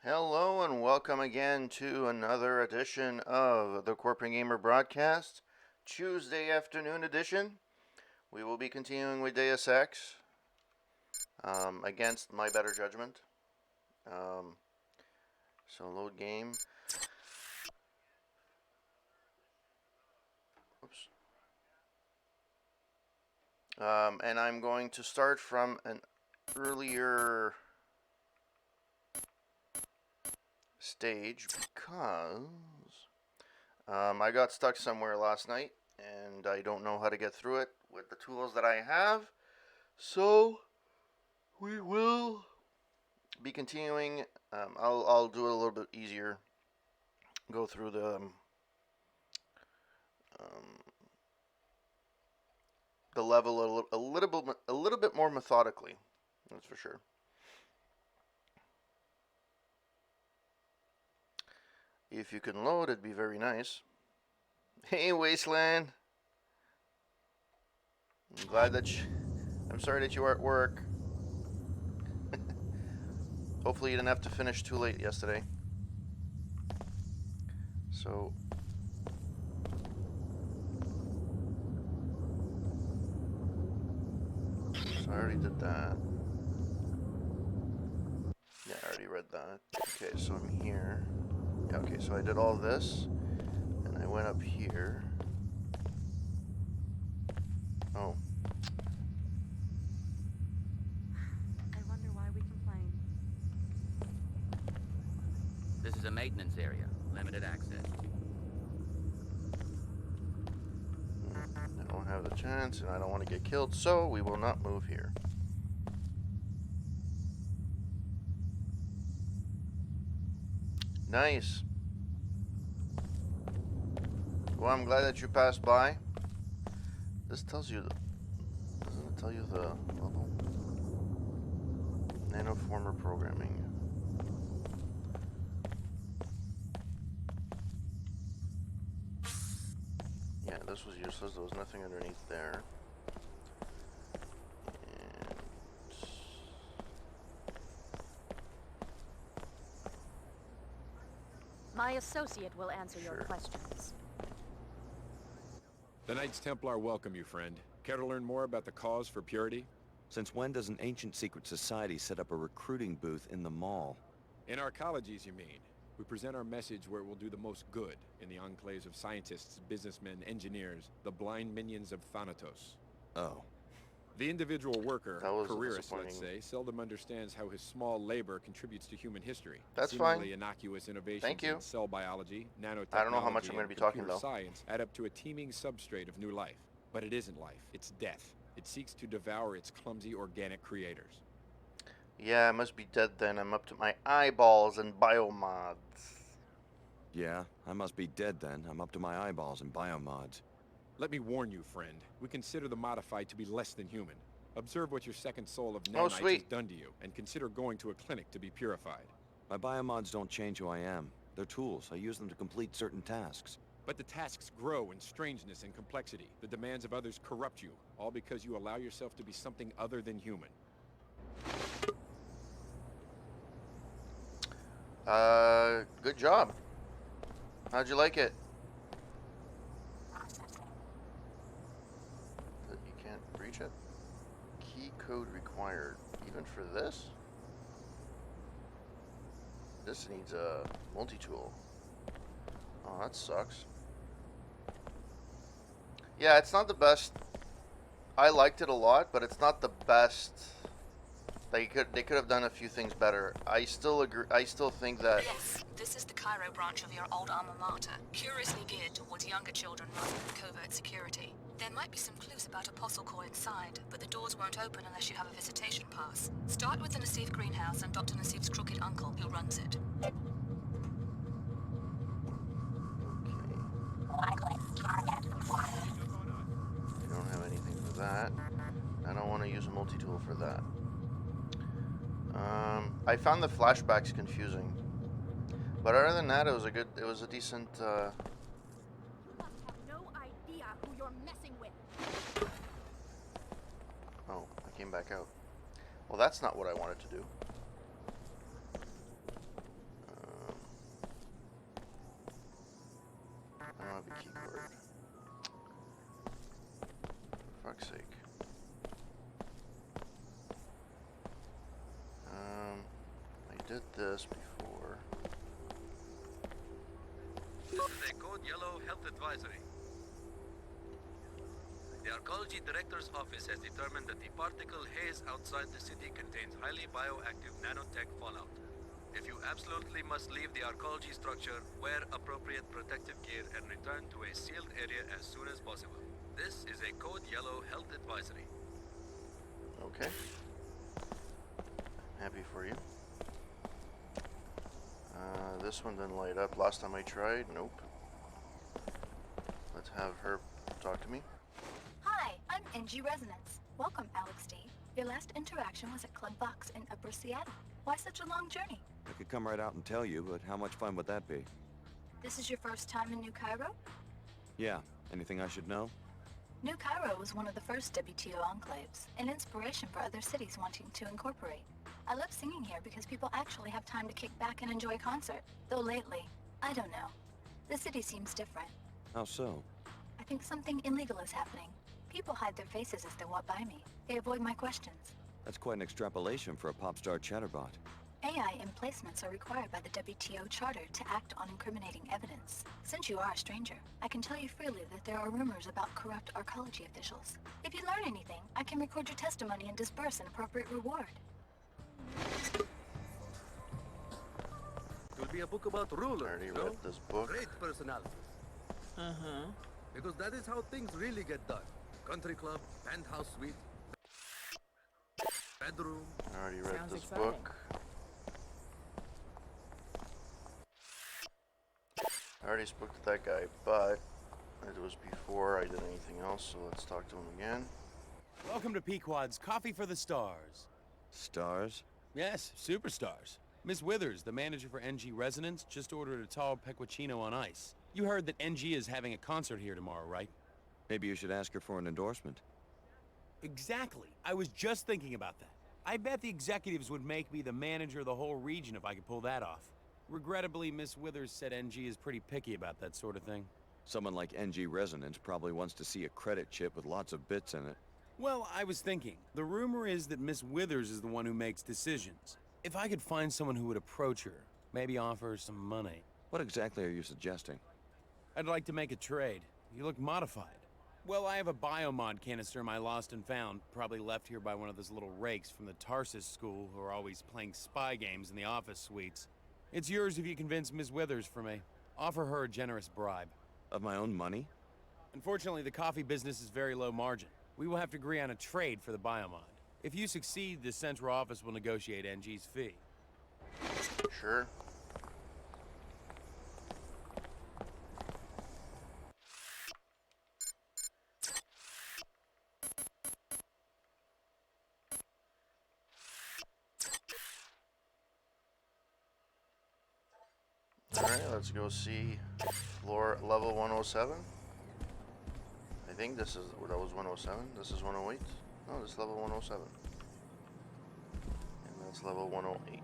Hello and welcome again to another edition of the Corporate Gamer Broadcast, Tuesday afternoon edition. We will be continuing with Deus Ex against my better judgment. So load game. Oops. And I'm going to start from an earlier stage because I got stuck somewhere last night and I don't know how to get through it with the tools that I have. So we will be continuing. I'll do it a little bit easier. Go through the level a little bit more methodically. That's for sure. If you can load, it'd be very nice. Hey, Wasteland. I'm glad that I'm sorry that you are at work. Hopefully you didn't have to finish too late yesterday. So I already did that. Yeah, I already read that. Okay, so I'm here. Yeah, okay, so I did all this, and I went up here. Oh. I wonder why we complain. This is a maintenance area. Limited access. I don't have the chance, and I don't want to get killed, so we will not move here. Nice. Well, I'm glad that you passed by. This tells you, doesn't it tell you the level? Nanoformer programming. Yeah, this was useless. There was nothing underneath there. And My associate will answer your Sure. questions. The Knights Templar welcome you, friend. Care to learn more about the cause for purity? Since when does an ancient secret society set up a recruiting booth in the mall? In our colleges, you mean? We present our message where it will do the most good in the enclaves of scientists, businessmen, engineers, the blind minions of Thanatos. Oh. The individual worker, That was careerist, let's disappointing. say, seldom understands how his small labor contributes to human history. That's Seemingly fine. innocuous innovations Thank you. in cell biology, nanotechnology, I don't know how much I'm going to and be talking, computer though. science add up to a teeming substrate of new life. But it isn't life, it's death. It seeks to devour its clumsy organic creators. Yeah, I must be dead then. I'm up to my eyeballs in biomods. Yeah, I must be dead then. I'm up to my eyeballs in biomods. Let me warn you, friend. We consider the modified to be less than human. Observe what your second soul of Oh, nanites has sweet. done to you, and consider going to a clinic to be purified. My biomods don't change who I am. They're tools. I use them to complete certain tasks. But the tasks grow in strangeness and complexity. The demands of others corrupt you, all because you allow yourself to be something other than human. Good job. How'd you like it? That you can't reach it? Key code required. Even for this? This needs a multi-tool. Oh, that sucks. Yeah, it's not the best. I liked it a lot, but it's not the best. They could have done a few things better. I still agree. I still think that. Yes, this is the Cairo branch of your old alma mater, curiously geared towards younger children rather than covert security. There might be some clues about Apostle Core inside, but the doors won't open unless you have a visitation pass. Start with the Nassif greenhouse and Dr. Nassif's crooked uncle, who runs it. I don't have anything for that. I don't want to use a multi-tool for that. I found the flashbacks confusing, but other than that, it was a decent. You must have no idea who you're messing with. Oh, I came back out. Well, that's not what I wanted to do. did this before. This is a Code Yellow Health Advisory. The Arcology Director's Office has determined that the particle haze outside the city contains highly bioactive nanotech fallout. If you absolutely must leave the Arcology structure, wear appropriate protective gear and return to a sealed area as soon as possible. This is a Code Yellow Health Advisory. Okay. Happy for you. This one didn't light up last time I tried. Nope. Let's have her talk to me. Hi, I'm NG Resonance. Welcome, Alex D. Your last interaction was at Club Vox in Upper Seattle. Why such a long journey? I could come right out and tell you, but how much fun would that be? This is your first time in New Cairo? Yeah. Anything I should know? New Cairo was one of the first WTO enclaves, an inspiration for other cities wanting to incorporate. I love singing here because people actually have time to kick back and enjoy a concert. Though lately, I don't know. The city seems different. How so? I think something illegal is happening. People hide their faces as they walk by me. They avoid my questions. That's quite an extrapolation for a pop star chatterbot. AI emplacements are required by the WTO Charter to act on incriminating evidence. Since you are a stranger, I can tell you freely that there are rumors about corrupt arcology officials. If you learn anything, I can record your testimony and disburse an appropriate reward. It will be a book about rulers, Already no? read this book. Great personalities. Because that is how things really get done. Country club, penthouse suite, bedroom. I already read Sounds this exciting. book. I already spoke to that guy, but it was before I did anything else, so let's talk to him again. Welcome to Pequod's Coffee for the Stars. Stars? Yes, superstars. Miss Withers, the manager for NG Resonance, just ordered a tall pecuccino on ice. You heard that NG is having a concert here tomorrow, right? Maybe you should ask her for an endorsement. Exactly. I was just thinking about that. I bet the executives would make me the manager of the whole region if I could pull that off. Regrettably, Miss Withers said NG is pretty picky about that sort of thing. Someone like NG Resonance probably wants to see a credit chip with lots of bits in it. Well, I was thinking, the rumor is that Miss Withers is the one who makes decisions. If I could find someone who would approach her, maybe offer her some money. What exactly are you suggesting? I'd like to make a trade. You look modified. Well, I have a biomod canister in my lost and found, probably left here by one of those little rakes from the Tarsus school who are always playing spy games in the office suites. It's yours if you convince Ms. Withers for me. Offer her a generous bribe. Of my own money? Unfortunately, the coffee business is very low margin. We will have to agree on a trade for the biomod. If you succeed, the central office will negotiate NG's fee. Sure. Alright, let's go see floor level 107. I think this is, that was 107. This is 108. No, this is level 107. And that's level 108.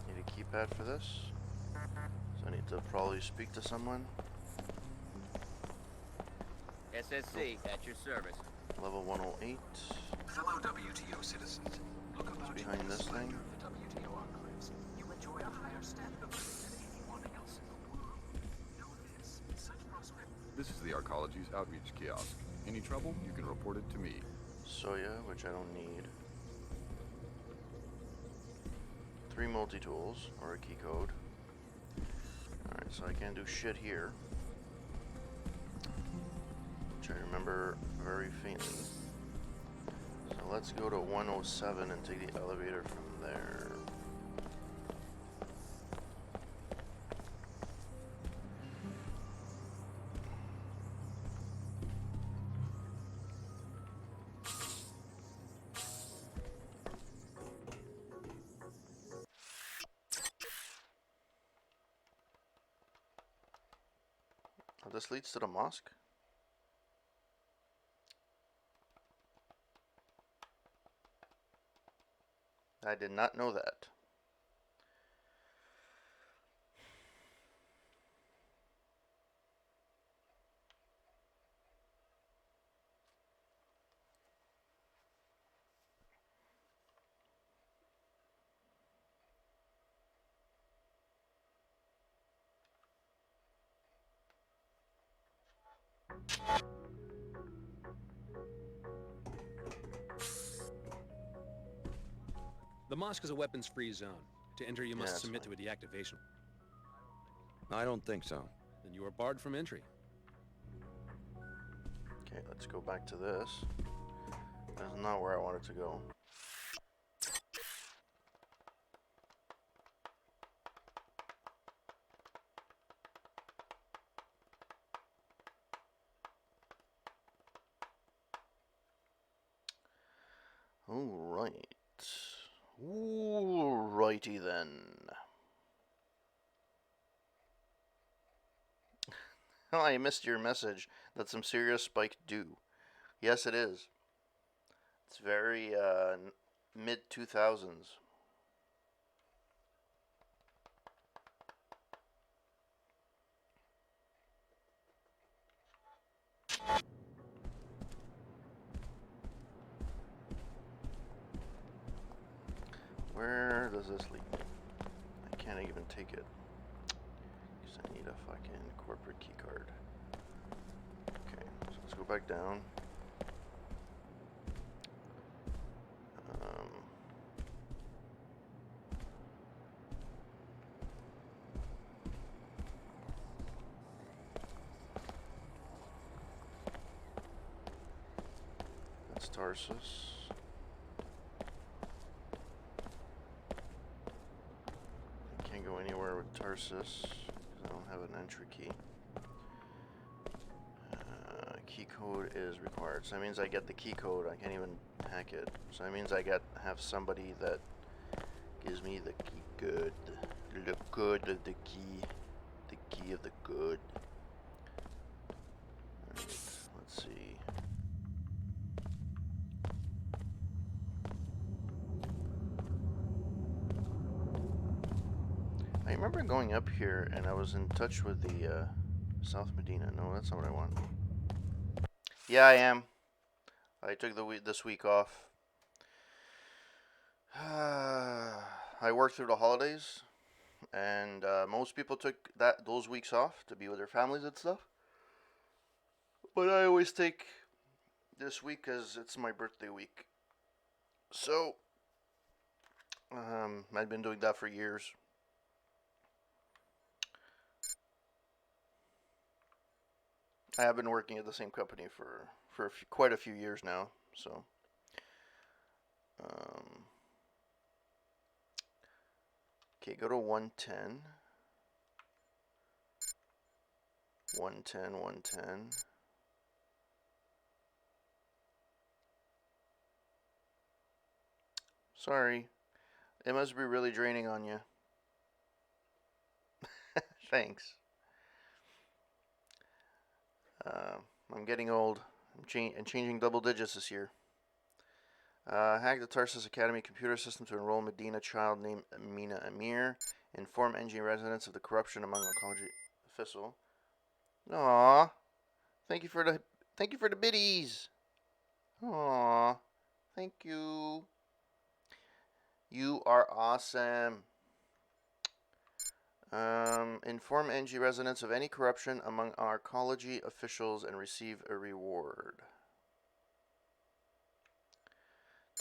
Need a keypad for this. So I need to probably speak to someone. SSC, at your service. Level 108. Fellow WTO citizens, look about It's behind you this the splendor thing. of the WTO enclaves. You enjoy a higher standard of living than anyone else in the world. Know this, such prospect. This is the Arcology's outreach kiosk. Any trouble, you can report it to me. Soya, which I don't need. 3 multi-tools, or a key code. Alright, so I can't do shit here. Which I remember very faintly. So let's go to 107 and take the elevator from there. Oh, this leads to the mosque? I did not know that. The mosque is a weapons-free zone. To enter, you Yeah, must that's submit fine. to a deactivation. I don't think so. Then you are barred from entry. Okay, let's go back to this. That's not where I wanted to go. Alright. Alrighty then. Oh, I missed your message. That's some serious spiked dew. Yes, it is. It's very mid 2000s. Where does this lead me? I can't even take it. Because I need a fucking corporate key card. Okay, so let's go back down. That's Tarsus. I can't go anywhere with Tarsus because I don't have an entry key. Key code is required. So that means I get the key code. I can't even hack it. So that means I have somebody that gives me the key code. The code of the key. The key of the code. Alright, let's see. I remember going up here and I was in touch with the South Medina. No, that's not what I want. Yeah, I am. I took this week off. I worked through the holidays, and most people took those weeks off to be with their families and stuff. But I always take this week because it's my birthday week. So I've been doing that for years. I have been working at the same company for quite a few years now. So. Okay, go to 110. 110, 110. Sorry. It must be really draining on you. Thanks. I'm getting old. I'm changing double digits this year. Hack the Tarsus Academy computer system to enroll Medina child named Amina Amir. Inform NG residents of the corruption among oncology official. Aww. Thank you for the biddies. Aww. Thank you. You are awesome. Inform NG residents of any corruption among our oncology officials and receive a reward.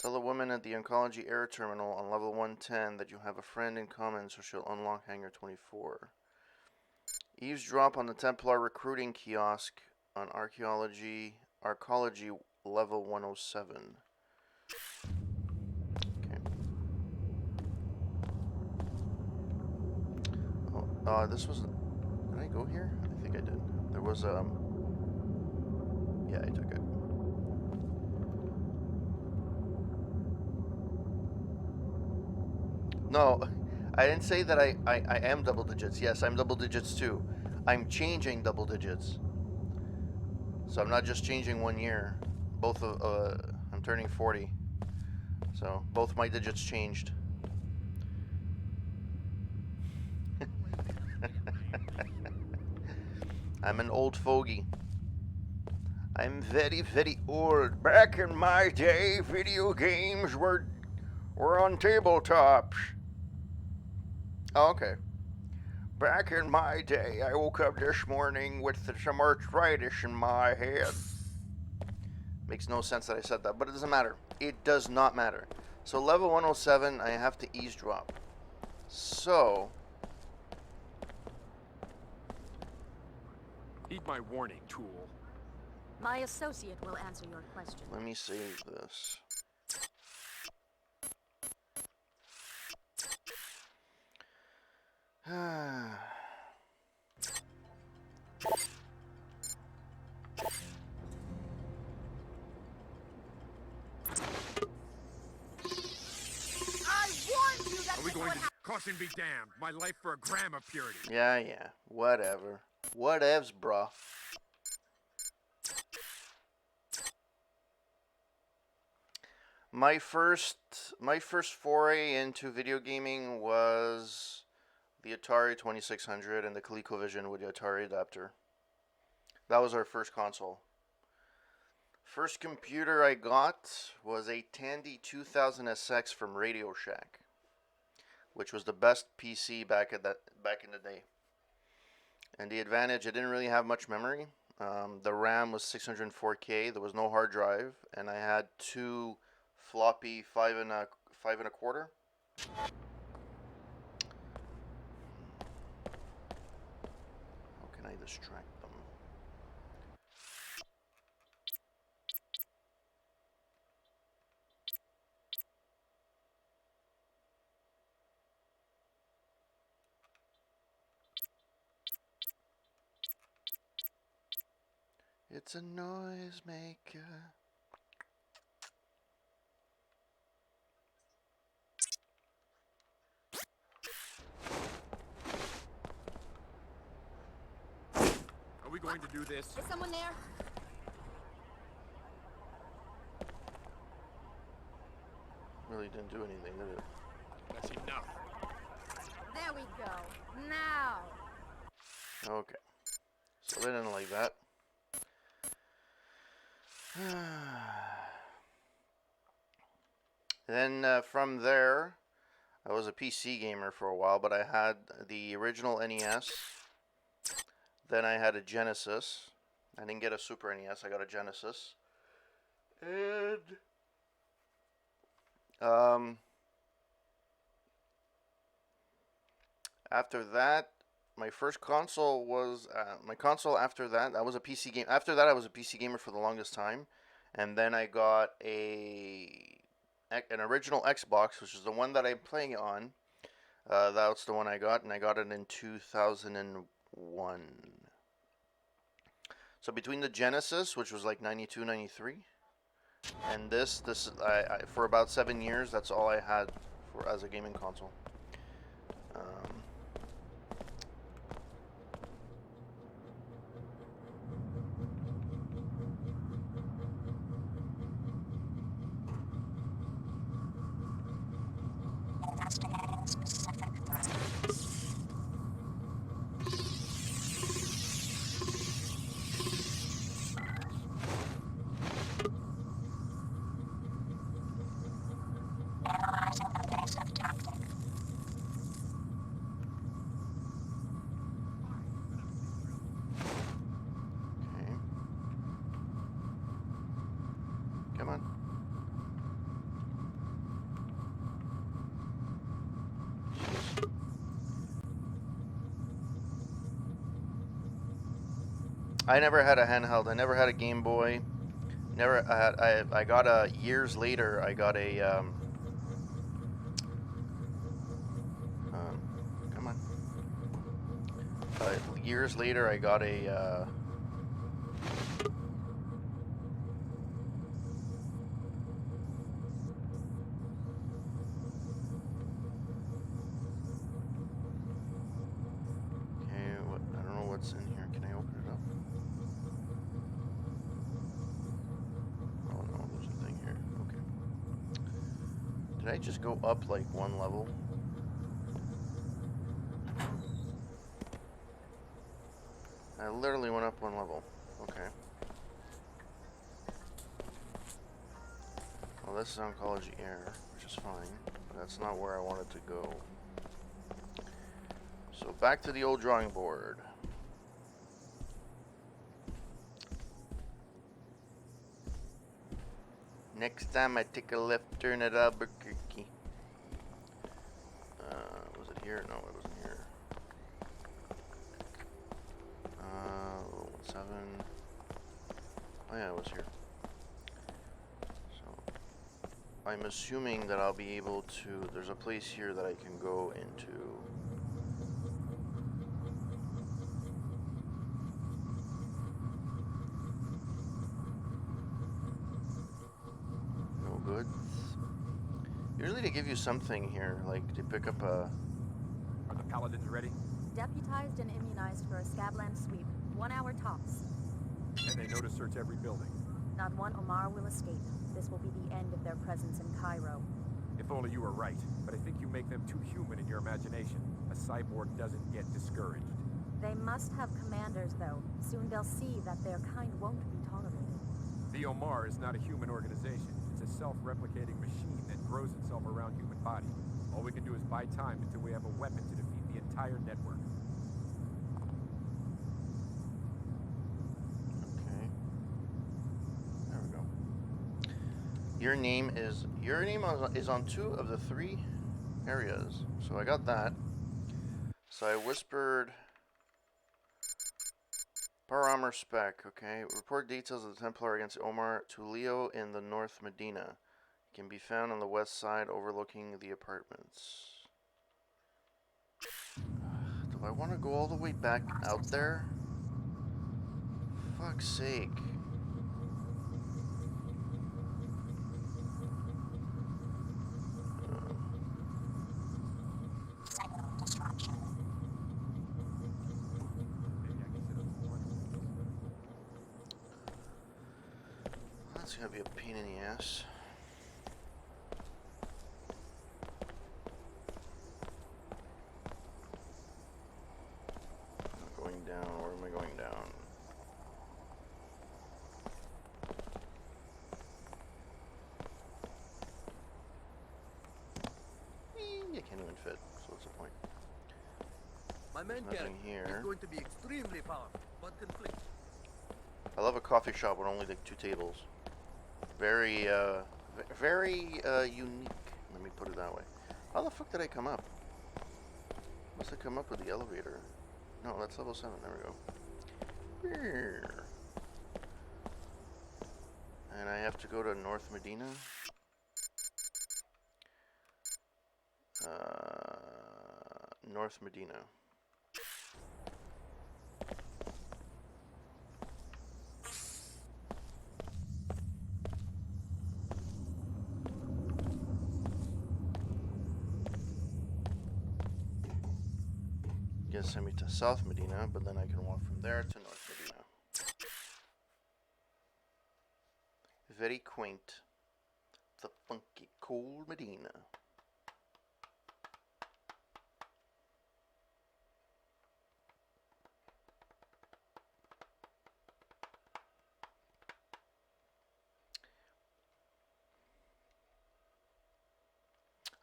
Tell the woman at the oncology air terminal on level 110 that you have a friend in common so she'll unlock hangar 24. Eavesdrop on the Templar recruiting kiosk on archaeology level 107. Okay. Oh, this was... Did I go here? I think I did. There was, yeah, I took it. No, I didn't say that I am double digits. Yes, I'm double digits too. I'm changing double digits. So I'm not just changing 1 year. I'm turning 40. So both my digits changed. I'm an old fogey. I'm very, very old. Back in my day, video games were on tabletops. Oh, okay. Back in my day, I woke up this morning with some arthritis in my head. Makes no sense that I said that, but it doesn't matter. It does not matter. So level 107, I have to eavesdrop. So... Heed my warning, tool. My associate will answer your question. let me save this. Are we going to... Caution be damned. My life for a gram of purity. Yeah. Whatever. Whatevs, bruh. My first foray into video gaming was the Atari 2600 and the ColecoVision with the Atari adapter. That was our first console. First computer I got was a Tandy 2000SX from Radio Shack, which was the best PC back in the day. And the advantage, it didn't really have much memory. The RAM was 604K. There was no hard drive, and I had two floppy 5 1/4. How can I distract them? It's a noisemaker. Are we going to do this? Is someone there? Really didn't do anything, did it? That's enough. There we go. Now. Okay. So they didn't like that. Then from there, I was a PC gamer for a while, but I had the original NES. Then I had a Genesis. I didn't get a Super NES, I got a Genesis. And after that, my first console was my console. After that, I was a PC game. After that, I was a PC gamer for the longest time, and then I got an original Xbox, which is the one that I'm playing it on. That's the one I got, and I got it in 2001. So between the Genesis, which was like 92, 93, and this I for about 7 years, that's all I had for as a gaming console. Come on. I never had a handheld. I never had a Game Boy. Never. I got a years later. I got a. Come on. Years later, I got a. I don't know what's in here. Can I open it up? Oh no, there's a thing here. Okay. Did I just go up like one level? I literally went up one level. Okay. Well, this is oncology air, which is fine, but that's not where I wanted to go. So back to the old drawing board. Next time I take a left turn at Albuquerque. Was it here? No, it wasn't here. 17. Oh yeah, it was here. So I'm assuming that I'll be able to. There's a place here that I can go into. No goods. Usually they give you something here, like to pick up a. Are the paladins ready? Deputized and immunized for a Scabland sweep. 1 hour tops. And they know to search every building. Not one Omar will escape. This will be the end of their presence in Cairo. If only you were right, but I think you make them too human in your imagination. A cyborg doesn't get discouraged. They must have commanders, though. Soon they'll see that their kind won't be tolerated. The Omar is not a human organization. It's a self-replicating machine that grows itself around human body. All we can do is buy time until we have a weapon to defeat the entire network. Okay. There we go. Your name is on 2 of the 3 areas. So I got that. So I whispered power armor spec, okay. Report details of the Templar against Omar to Leo in the North Medina. It can be found on the west side overlooking the apartments. Do I want to go all the way back out there? Fuck's sake. That's gonna be a pain in the ass. I'm going down. Where am I going down? You can't even fit. So what's the point? My main There's character nothing here. is going to be extremely powerful, but conflicted. I love a coffee shop with only like 2 tables. Very, very unique. Let me put it that way. How the fuck did I come up? Must have come up with the elevator. No, that's level 7. There we go. And I have to go to North Medina. North Medina. Guess send me to South Medina, but then I can walk from there to North Medina. Very quaint. The funky cold Medina.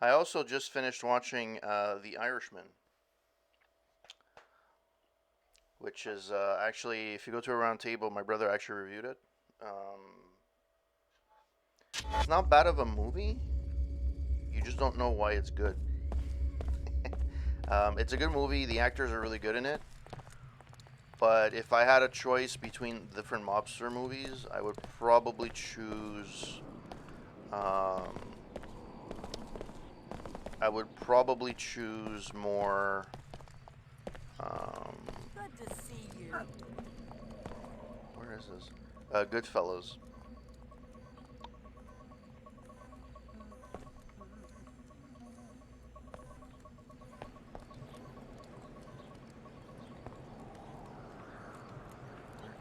I also just finished watching The Irishman, which is actually, if you go to a round table, my brother actually reviewed it. It's not bad of a movie. You just don't know why it's good. It's a good movie. The actors are really good in it. But if I had a choice between different mobster movies, I would probably choose. I would probably choose more. Good to see you. Where is this? Goodfellas.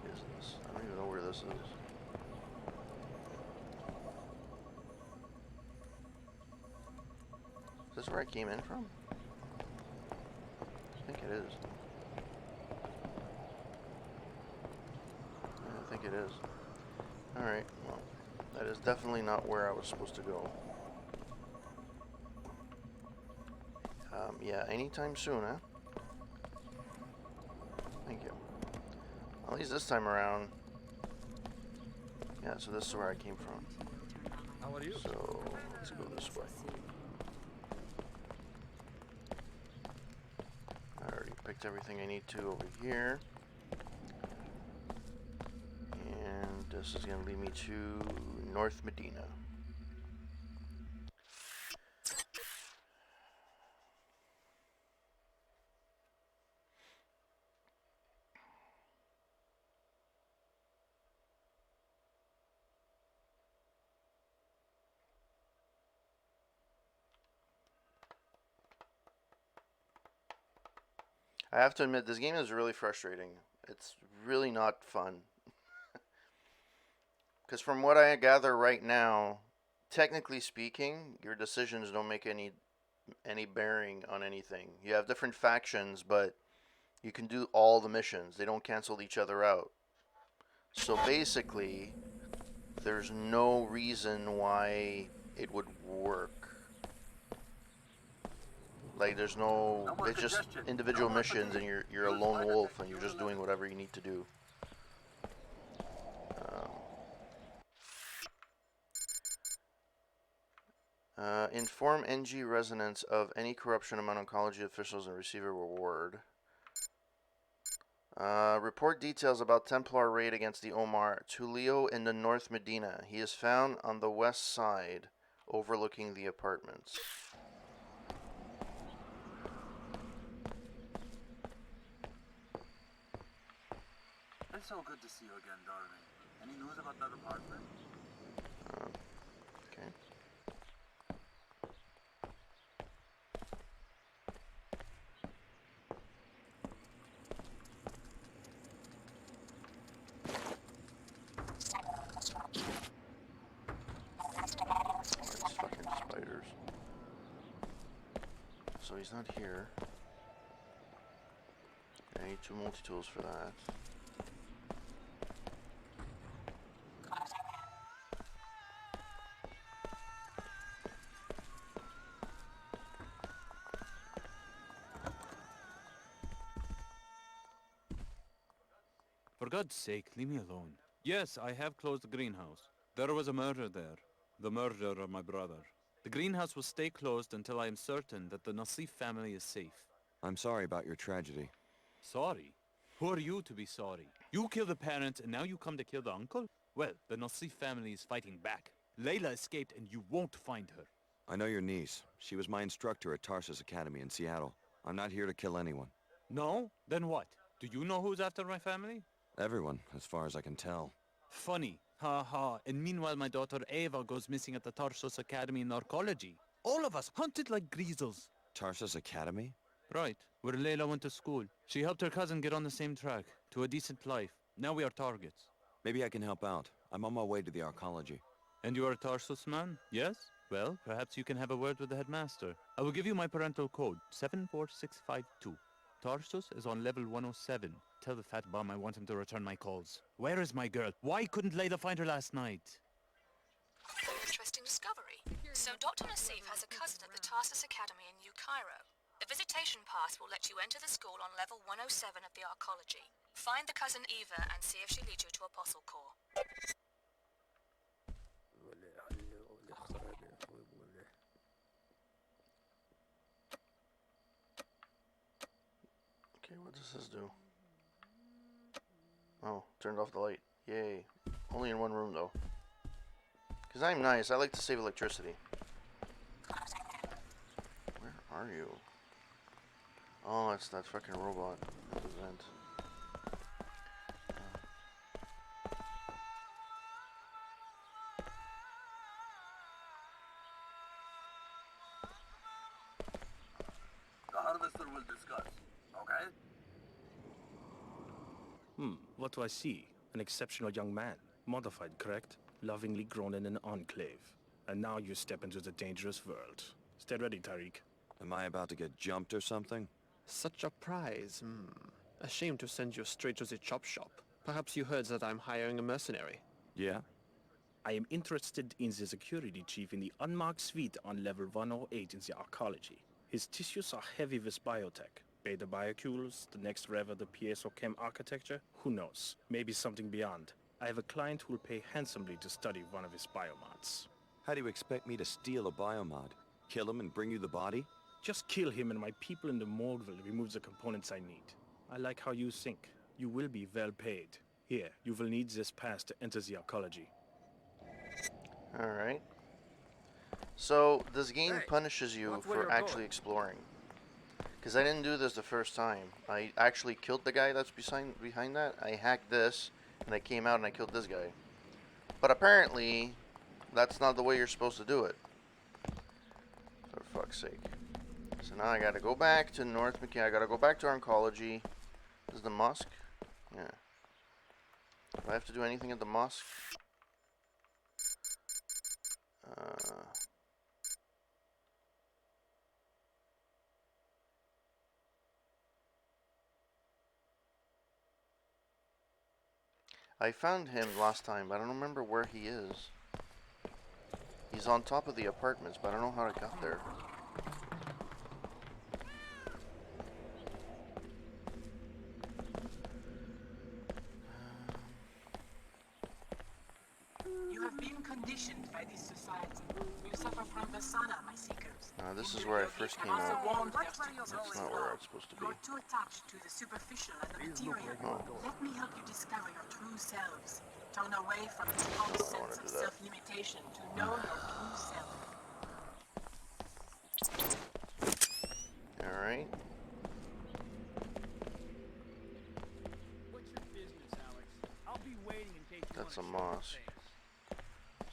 Where is this? I don't even know where this is. this where I came in from? I think it is. Yeah, I think it is. Alright, well, that is definitely not where I was supposed to go. Yeah, anytime soon, huh? Thank you. At least this time around. Yeah, so this is where I came from. How are you? So, let's go this way. I already picked everything I need to over here. And this is going to lead me to North Medina. I have to admit, this game is really frustrating. It's really not fun. Because from what I gather right now, technically speaking, your decisions don't make any bearing on anything. You have different factions, but you can do all the missions. They don't cancel each other out. So basically, there's no reason why it would work. Like there's no, it's just individual missions, and you're a lone wolf, and you're just doing whatever you need to do. Inform NG residents of any corruption among oncology officials and receive a reward. Report details about Templar raid against the Omar to Leo in the North Medina. He is found on the west side, overlooking the apartments. It's so good to see you again, darling. Any news about that apartment? Okay. These fucking spiders. So he's not here. I need 2 multi-tools for that. For God's sake, leave me alone. Yes, I have closed the greenhouse. There was a murder there. The murder of my brother. The greenhouse will stay closed until I am certain that the Nassif family is safe. I'm sorry about your tragedy. Sorry? Who are you to be sorry? You killed the parents and now you come to kill the uncle? Well, the Nassif family is fighting back. Layla escaped and you won't find her. I know your niece. She was my instructor at Tarsus Academy in Seattle. I'm not here to kill anyone. No? Then what? Do you know who's after my family? Everyone, as far as I can tell. Funny. Ha ha. And meanwhile my daughter Ava goes missing at the Tarsus Academy in Narcology. All of us hunted like greasels. Tarsus Academy? Right, where Layla went to school. She helped her cousin get on the same track, to a decent life. Now we are targets. Maybe I can help out. I'm on my way to the arcology. And you are a Tarsus man, yes? Well, perhaps you can have a word with the headmaster. I will give you my parental code, 74652. Tarsus is on level 107. Tell the fat bum I want him to return my calls. Where is my girl? Why couldn't Layla find her last night? Interesting discovery. So Dr. Nassif has a cousin at the Tarsus Academy in New Cairo. The visitation pass will let you enter the school on level 107 of the arcology. Find the cousin Eva and see if she leads you to Apostle Corps. Okay, what does this do? Oh, turned off the light. Yay. Only in one room, though. Because I'm nice, I like to save electricity. Where are you? Oh, it's that fucking robot at the vent. The harvester will discuss, okay? What do I see? An exceptional young man. Modified, correct? Lovingly grown in an enclave. And now you step into the dangerous world. Stay ready, Tariq. Am I about to get jumped or something? Such a prize, A shame to send you straight to the chop shop. Perhaps you heard that I'm hiring a mercenary. Yeah? I am interested in the security chief in the unmarked suite on level 108 in the arcology. His tissues are heavy with biotech. Beta biocules, the next rev of the piezochem architecture? Who knows? Maybe something beyond. I have a client who will pay handsomely to study one of his biomods. How do you expect me to steal a biomod? Kill him and bring you the body? Just kill him and my people in the morgue will remove the components I need. I like how you think. You will be well paid. Here, you will need this pass to enter the arcology. Alright. So, this game punishes you for actually exploring. Because I didn't do this the first time. I actually killed the guy that's behind that. I hacked this, and I came out and I killed this guy. But apparently, that's not the way you're supposed to do it. For fuck's sake. So now I gotta go back to North McKinney. I gotta go back to oncology. This is the mosque? Yeah. Do I have to do anything at the mosque? I found him last time, but I don't remember where he is. He's on top of the apartments, but I don't know how I got there. You have been conditioned by this society. You suffer from Vasana, my seekers. This is where I first came out. That's not where I'm supposed to be. You're too attached to the superficial and the material. Let me help you discover your true selves. Turn away from this false sense of self-limitation to know your true self. Alright. What's your business, Alex? I'll be waiting in case you That's a want to show mosque.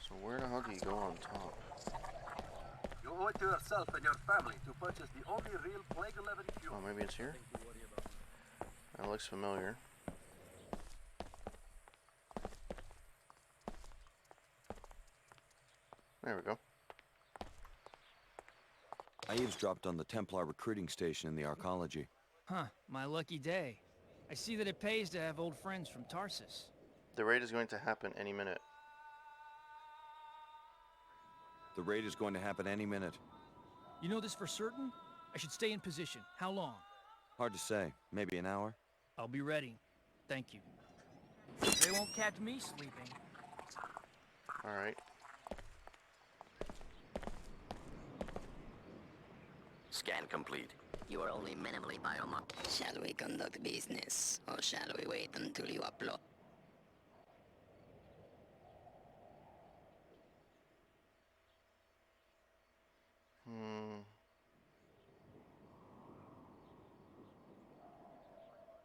So where the hell do you go on top? You owe it to yourself and your family to purchase the only real Plague 11 fuel. Oh, maybe it's here? That looks familiar. There we go. I eavesdropped on the Templar recruiting station in the arcology. Huh, my lucky day. I see that it pays to have old friends from Tarsus. The raid is going to happen any minute. The raid is going to happen any minute. You know this for certain? I should stay in position. How long? Hard to say. Maybe an hour? I'll be ready. Thank you. They won't catch me sleeping. Alright. Scan complete. You are only minimally biomod. Shall we conduct business, or shall we wait until you upload?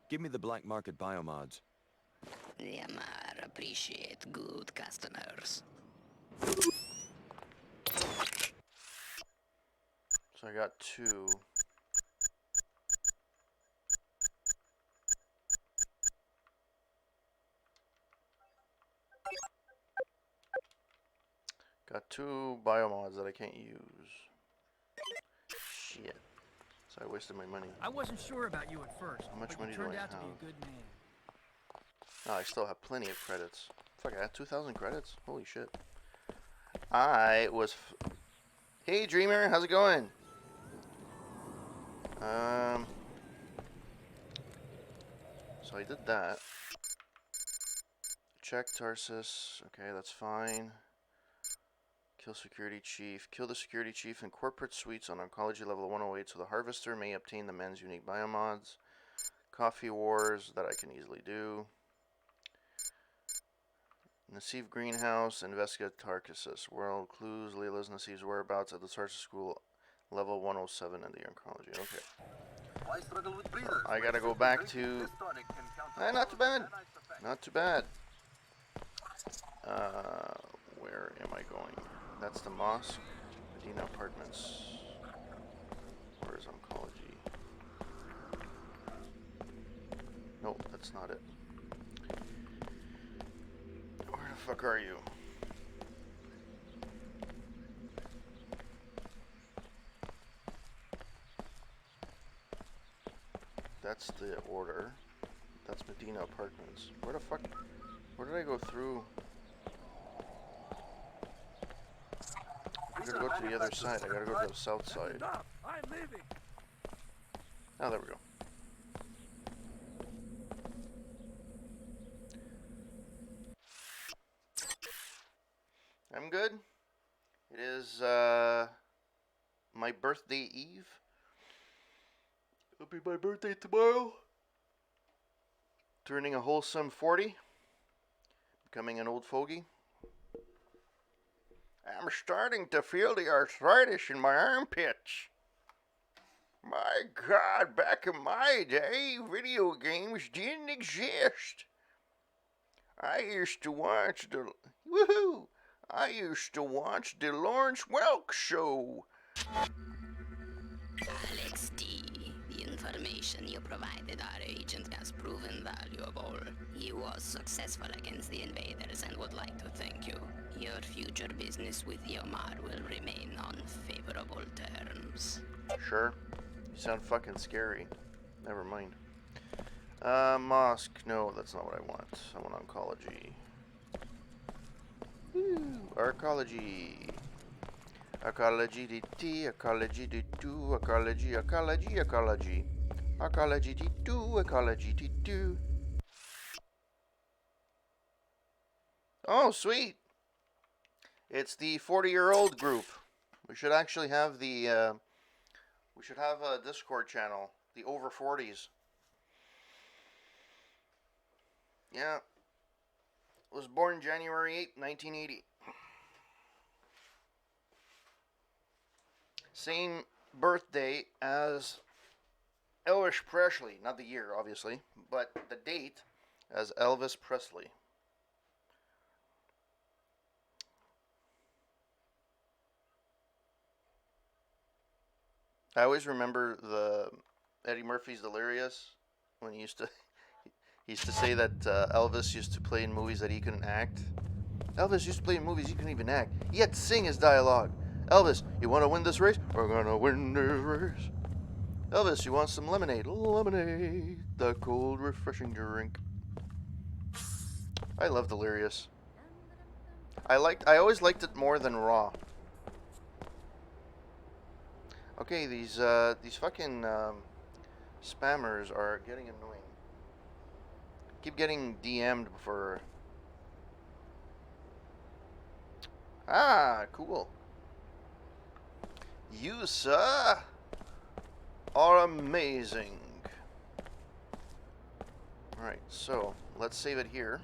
Give me the black market biomods. The Amar appreciate good customers. So I got 2. Got 2 biomods that I can't use. Shit. So I wasted my money. I wasn't sure about you at first. How much but money you do I turned have? out to be a good man. Oh, I still have plenty of credits. Fuck, I have 2,000 credits? Holy shit. I was... Hey, Dreamer, how's it going? So I did that. Check Tarsus. Okay, that's fine. Kill security chief. Kill the security chief in corporate suites on oncology level 108 so the harvester may obtain the men's unique biomods. Coffee wars that I can easily do. Nassif greenhouse. Investigate Tarsus. World clues. Leila's Nassif's whereabouts at the Tarsus school level 107 in the oncology. Okay. Why struggle with breathers? I gotta go back to... not too bad. Not too bad. Where am I going? That's the mosque. Medina Apartments. Where is oncology? Nope, that's not it. Where the fuck are you? That's the order. That's Medina Apartments. Where the fuck? Where did I go through? I gotta go to the other side. I gotta go to the south side. I'm leaving. Oh, there we go. I'm good. It is my birthday eve. It'll be my birthday tomorrow. Turning a wholesome 40. Becoming an old fogey. I'm starting to feel the arthritis in my armpits. My God, back in my day, video games didn't exist. I used to watch the Lawrence Welk show. Alex D, the information you provided our agent has proven valuable. He was successful against the invaders and would like to thank you. Your future business with Yomar will remain on favorable terms. Sure. You sound fucking scary. Never mind. Mosque. No, that's not what I want. I want oncology. Woo! Arcology. Arcology DT, Arcology D2, Arcology, Arcology, Arcology. Arcology D2, Arcology D2. Oh, sweet. It's the 40-year-old group. We should actually have the, we should have a Discord channel. The over 40s. Yeah. Was born January 8th, 1980. Same birthday as Elvis Presley. Not the year, obviously, but the date as Elvis Presley. I always remember the Eddie Murphy's Delirious when he used to say that Elvis used to play in movies that he couldn't act. Elvis used to play in movies he couldn't even act. He had to sing his dialogue. Elvis, you want to win this race? We're gonna win this race. Elvis, you want some lemonade? Lemonade, the cold, refreshing drink. I love Delirious. I always liked it more than Raw. Okay, these fucking spammers are getting annoying. Keep getting DM'd for. Ah, cool. You, sir, are amazing. Alright, so let's save it here.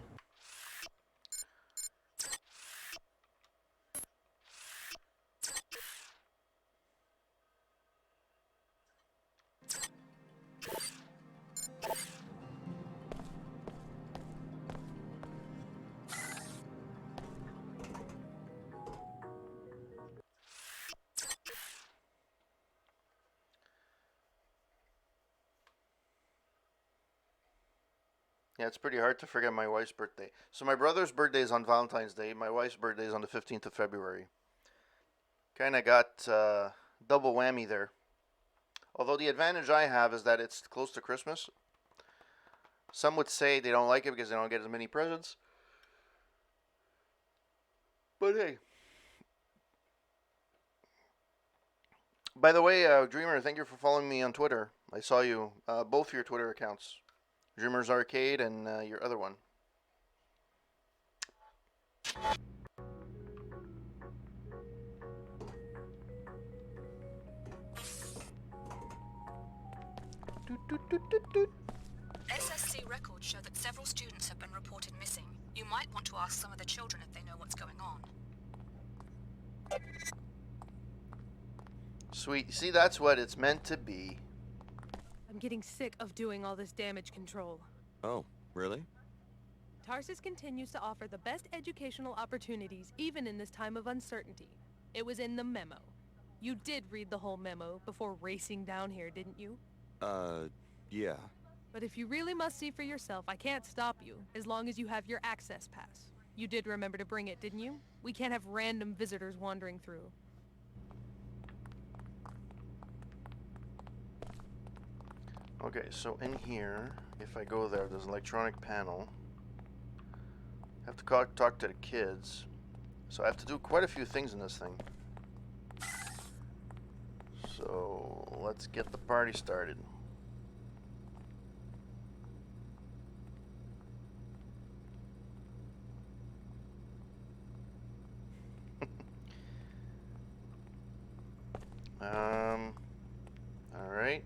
Yeah, it's pretty hard to forget my wife's birthday. So my brother's birthday is on Valentine's Day. My wife's birthday is on the 15th of February. Kind of got double whammy there. Although the advantage I have is that it's close to Christmas. Some would say they don't like it because they don't get as many presents. But hey. By the way, Dreamer, thank you for following me on Twitter. I saw you, both your Twitter accounts. Dreamer's Arcade and your other one. SSC records show that several students have been reported missing. You might want to ask some of the children if they know what's going on. Sweet. See, that's what it's meant to be. I'm getting sick of doing all this damage control. Oh, really? Tarsus continues to offer the best educational opportunities even in this time of uncertainty. It was in the memo. You did read the whole memo before racing down here, didn't you? Yeah. But if you really must see for yourself, I can't stop you, as long as you have your access pass. You did remember to bring it, didn't you? We can't have random visitors wandering through. Okay, so in here, if I go there, there's an electronic panel. I have to talk to the kids. So I have to do quite a few things in this thing. So let's get the party started. Alright.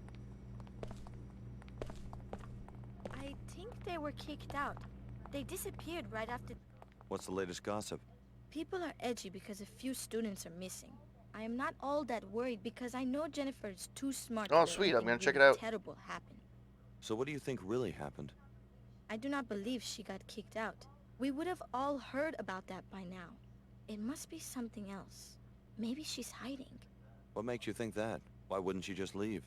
I think they were kicked out. They disappeared right after. What's the latest gossip? People are edgy because a few students are missing. I am not all that worried because I know Jennifer is too smart to Oh, let sweet. I'm anything gonna check really it out. terrible happen. So what do you think really happened? I do not believe she got kicked out. We would have all heard about that by now. It must be something else. Maybe she's hiding. What makes you think that? Why wouldn't she just leave?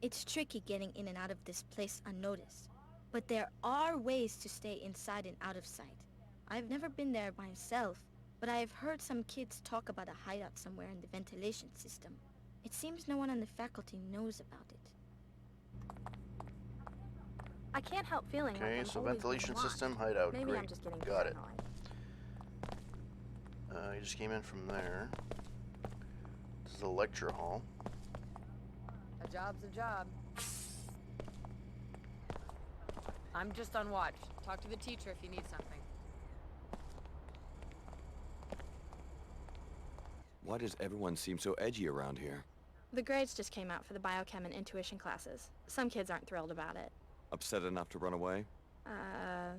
It's tricky getting in and out of this place unnoticed. But there are ways to stay inside and out of sight. I've never been there myself, but I have heard some kids talk about a hideout somewhere in the ventilation system. It seems no one on the faculty knows about it. I can't help feeling like Okay, I'm so always ventilation being watched. system, hideout. Maybe Great. I'm just getting Got it. paranoid. You just came in from there. This is the lecture hall. A job's a job. I'm just on watch. Talk to the teacher if you need something. Why does everyone seem so edgy around here? The grades just came out for the biochem and intuition classes. Some kids aren't thrilled about it. Upset enough to run away?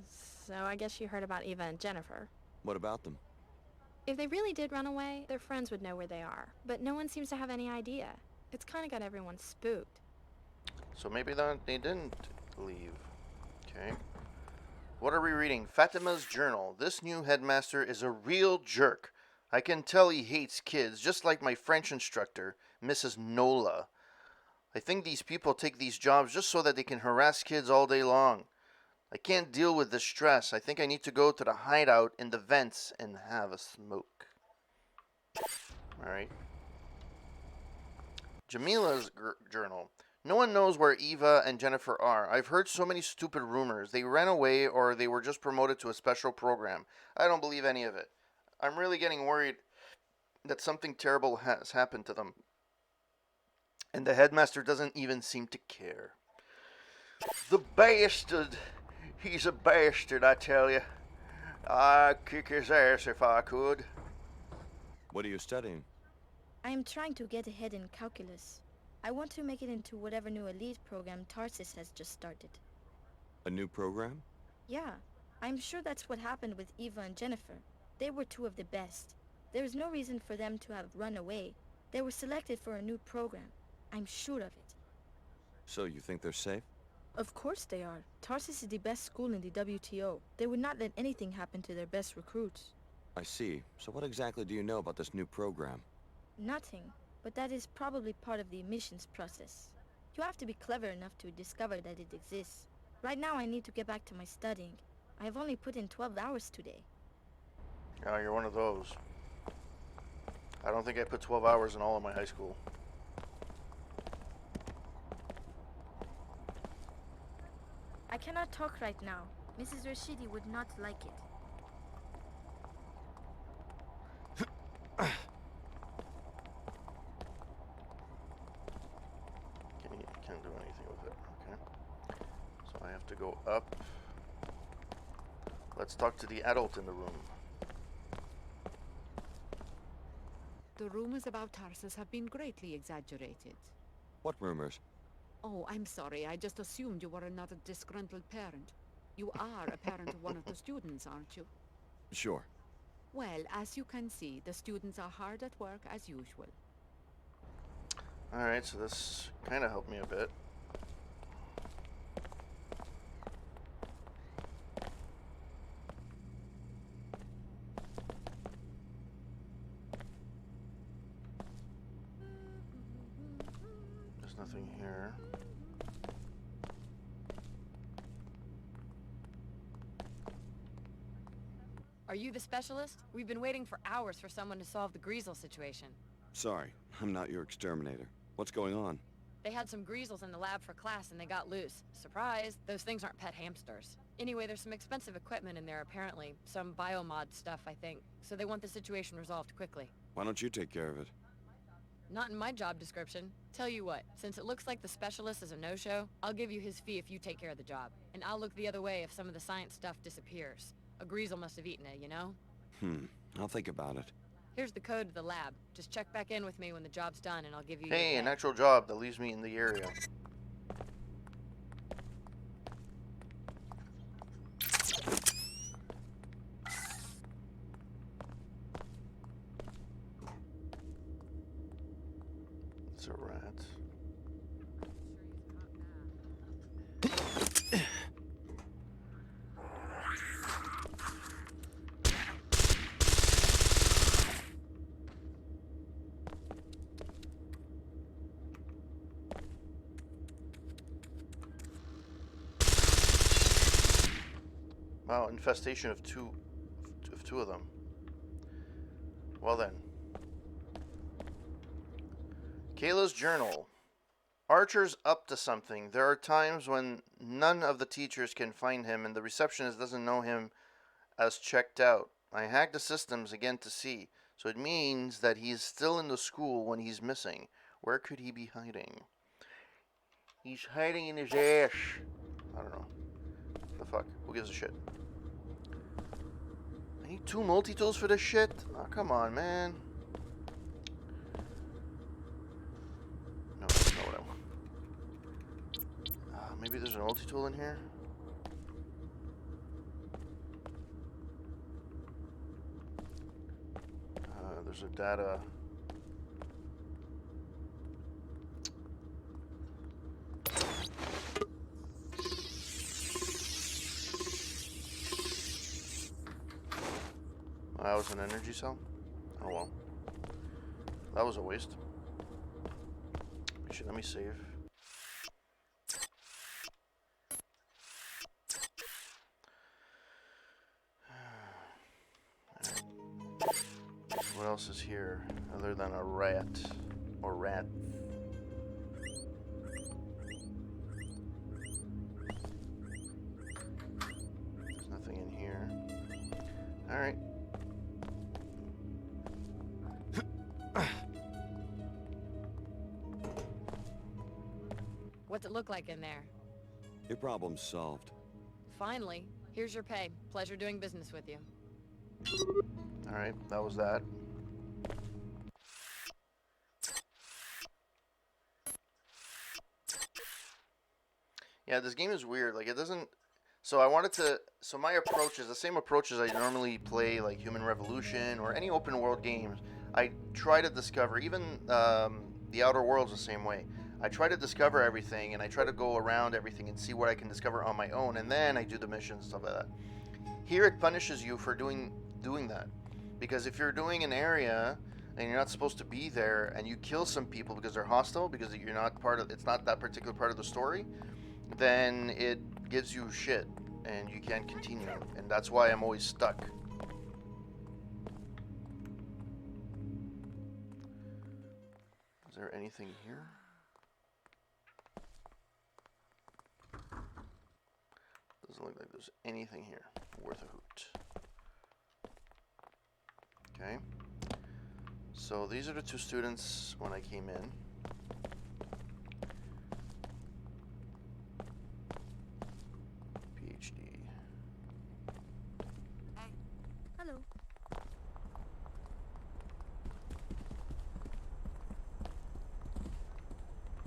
So I guess you heard about Eva and Jennifer. What about them? If they really did run away, their friends would know where they are. But no one seems to have any idea. It's kind of got everyone spooked. So maybe they didn't leave. Okay. What are we reading? Fatima's journal. This new headmaster is a real jerk. I can tell he hates kids, just like my French instructor, Mrs. Nola. I think these people take these jobs just so that they can harass kids all day long. I can't deal with the stress. I think I need to go to the hideout in the vents and have a smoke. Alright. Jamila's journal. No one knows where Eva and Jennifer are. I've heard so many stupid rumors. They ran away or they were just promoted to a special program. I don't believe any of it. I'm really getting worried that something terrible has happened to them. And the headmaster doesn't even seem to care. The bastard. He's a bastard, I tell you. I'd kick his ass if I could. What are you studying? I am trying to get ahead in calculus. I want to make it into whatever new elite program Tarsus has just started. A new program? Yeah, I'm sure that's what happened with Eva and Jennifer. They were two of the best. There is no reason for them to have run away. They were selected for a new program. I'm sure of it. So you think they're safe? Of course they are. Tarsus is the best school in the WTO. They would not let anything happen to their best recruits. I see. So what exactly do you know about this new program? Nothing, but that is probably part of the admissions process. You have to be clever enough to discover that it exists. Right now I need to get back to my studying. I have only put in 12 hours today. Oh, you're one of those. I don't think I put 12 hours in all of my high school. I cannot talk right now. Mrs. Rashidi would not like it. Can't do anything with it. Okay. So I have to go up. Let's talk to the adult in the room. The rumors about Tarsus have been greatly exaggerated. What rumors? Oh, I'm sorry. I just assumed you were another disgruntled parent. You are a parent of one of the students, aren't you? Sure. Well, as you can see, the students are hard at work as usual. Alright, so this kind of helped me a bit. There's nothing here. Are you the specialist? We've been waiting for hours for someone to solve the Greasel situation. Sorry, I'm not your exterminator. What's going on? They had some greasels in the lab for class and they got loose. Surprise, those things aren't pet hamsters. Anyway, there's some expensive equipment in there apparently. Some biomod stuff, I think. So they want the situation resolved quickly. Why don't you take care of it? Not in my job description. Tell you what, since it looks like the specialist is a no-show, I'll give you his fee if you take care of the job. And I'll look the other way if some of the science stuff disappears. A greasel must have eaten it, you know? I'll think about it. Here's the code to the lab. Just check back in with me when the job's done and I'll give you Hey, your an pay. actual job that leaves me in the area. It's a rat. Wow, infestation of two of them. Well then. Kayla's journal. Archer's up to something. There are times when none of the teachers can find him and the receptionist doesn't know him as checked out. I hacked the systems again to see, so it means that he's still in the school when he's missing. Where could he be hiding? He's hiding in his ass. I don't know. The fuck? Who gives a shit? I need 2 multi-tools for this shit? Oh, come on, man. No, that's not what I want. Maybe there's an multi-tool in here? There's a data. Oh, that was an energy cell? Oh well. That was a waste. Shit, let me save. What else is here other than a rat or rat? There's nothing in here. All right. What's it look like in there? Your problem's solved. Finally. Here's your pay. Pleasure doing business with you. All right, that was that. Yeah, this game is weird. Like, it doesn't... So I wanted to... So my approach is the same approach as I normally play, like, Human Revolution or any open world games. I try to discover, even the Outer Worlds the same way. I try to discover everything, and I try to go around everything and see what I can discover on my own, and then I do the missions, stuff like that. Here it punishes you for doing that. Because if you're doing an area and you're not supposed to be there, and you kill some people because they're hostile, because you're not part of... It's not that particular part of the story, then it gives you shit and you can't continue, and that's why I'm always stuck. Is there anything here? Doesn't look like there's anything here worth a hoot. Okay, so these are the 2 students when I came in. Hello.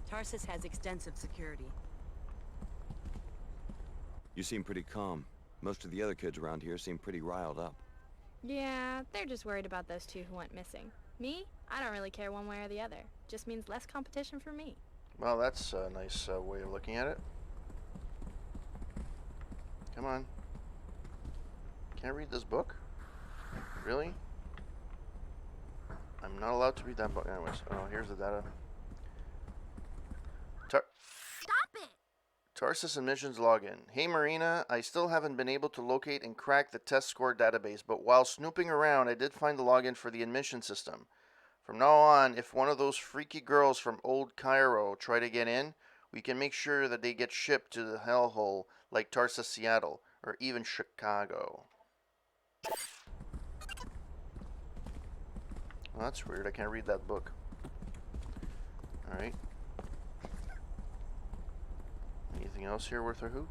Tarsus has extensive security. You seem pretty calm. Most of the other kids around here seem pretty riled up. Yeah, they're just worried about those 2 who went missing. Me? I don't really care one way or the other. Just means less competition for me. Well, that's a nice way of looking at it. Come on. Can I read this book? Really? I'm not allowed to read that book. Anyways, oh, here's the data. Stop it! Tarsus admissions login. Hey Marina, I still haven't been able to locate and crack the test score database, but while snooping around, I did find the login for the admission system. From now on, if one of those freaky girls from old Cairo try to get in, we can make sure that they get shipped to the hellhole like Tarsus, Seattle, or even Chicago. Well, that's weird. I can't read that book. Alright. Anything else here worth a hoot?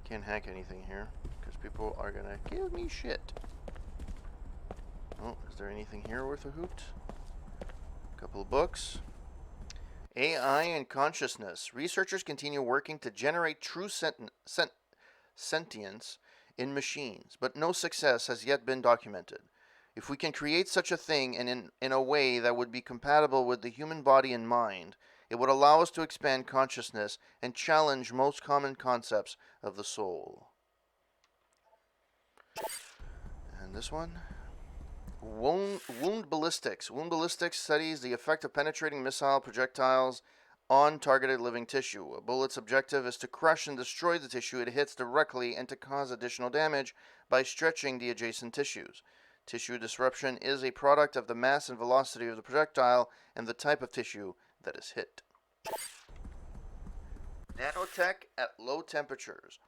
Can't hack anything here because people are gonna give me shit. Oh, is there anything here worth a hoot? A couple of books. AI and consciousness. Researchers continue working to generate true sentience in machines, but no success has yet been documented. If we can create such a thing and in a way that would be compatible with the human body and mind, it would allow us to expand consciousness and challenge most common concepts of the soul. And this one? Wound ballistics. Wound ballistics studies the effect of penetrating missile projectiles on targeted living tissue. A bullet's objective is to crush and destroy the tissue it hits directly and to cause additional damage by stretching the adjacent tissues. Tissue disruption is a product of the mass and velocity of the projectile and the type of tissue that is hit. Nanotech at low temperatures.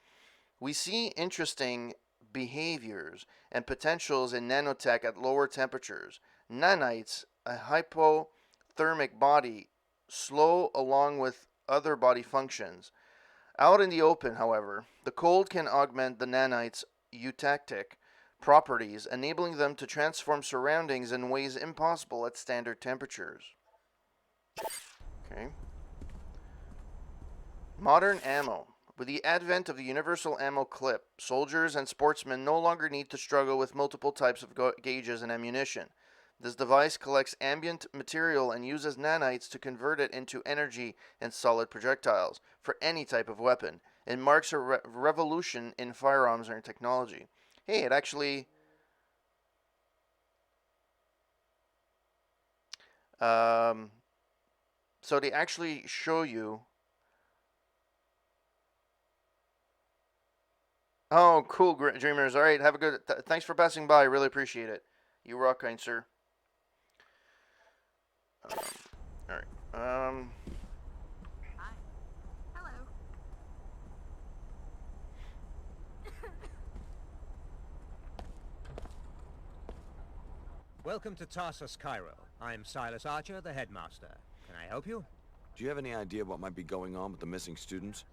We see interesting behaviors and potentials in nanotech at lower temperatures. Nanites, a hypothermic body, slow along with other body functions. Out in the open, however, the cold can augment the nanites' eutactic properties, enabling them to transform surroundings in ways impossible at standard temperatures. Okay. Modern ammo. With the advent of the universal ammo clip, soldiers and sportsmen no longer need to struggle with multiple types of gauges and ammunition. This device collects ambient material and uses nanites to convert it into energy and solid projectiles for any type of weapon. It marks a revolution in firearms and technology. Hey, it actually... so they actually show you... Oh, cool, Dreamers. All right, have a good... thanks for passing by. I really appreciate it. You rock, kind sir. All right. Hi. Hello. Welcome to Tarsus, Cairo. I'm Silas Archer, the headmaster. Can I help you? Do you have any idea what might be going on with the missing students?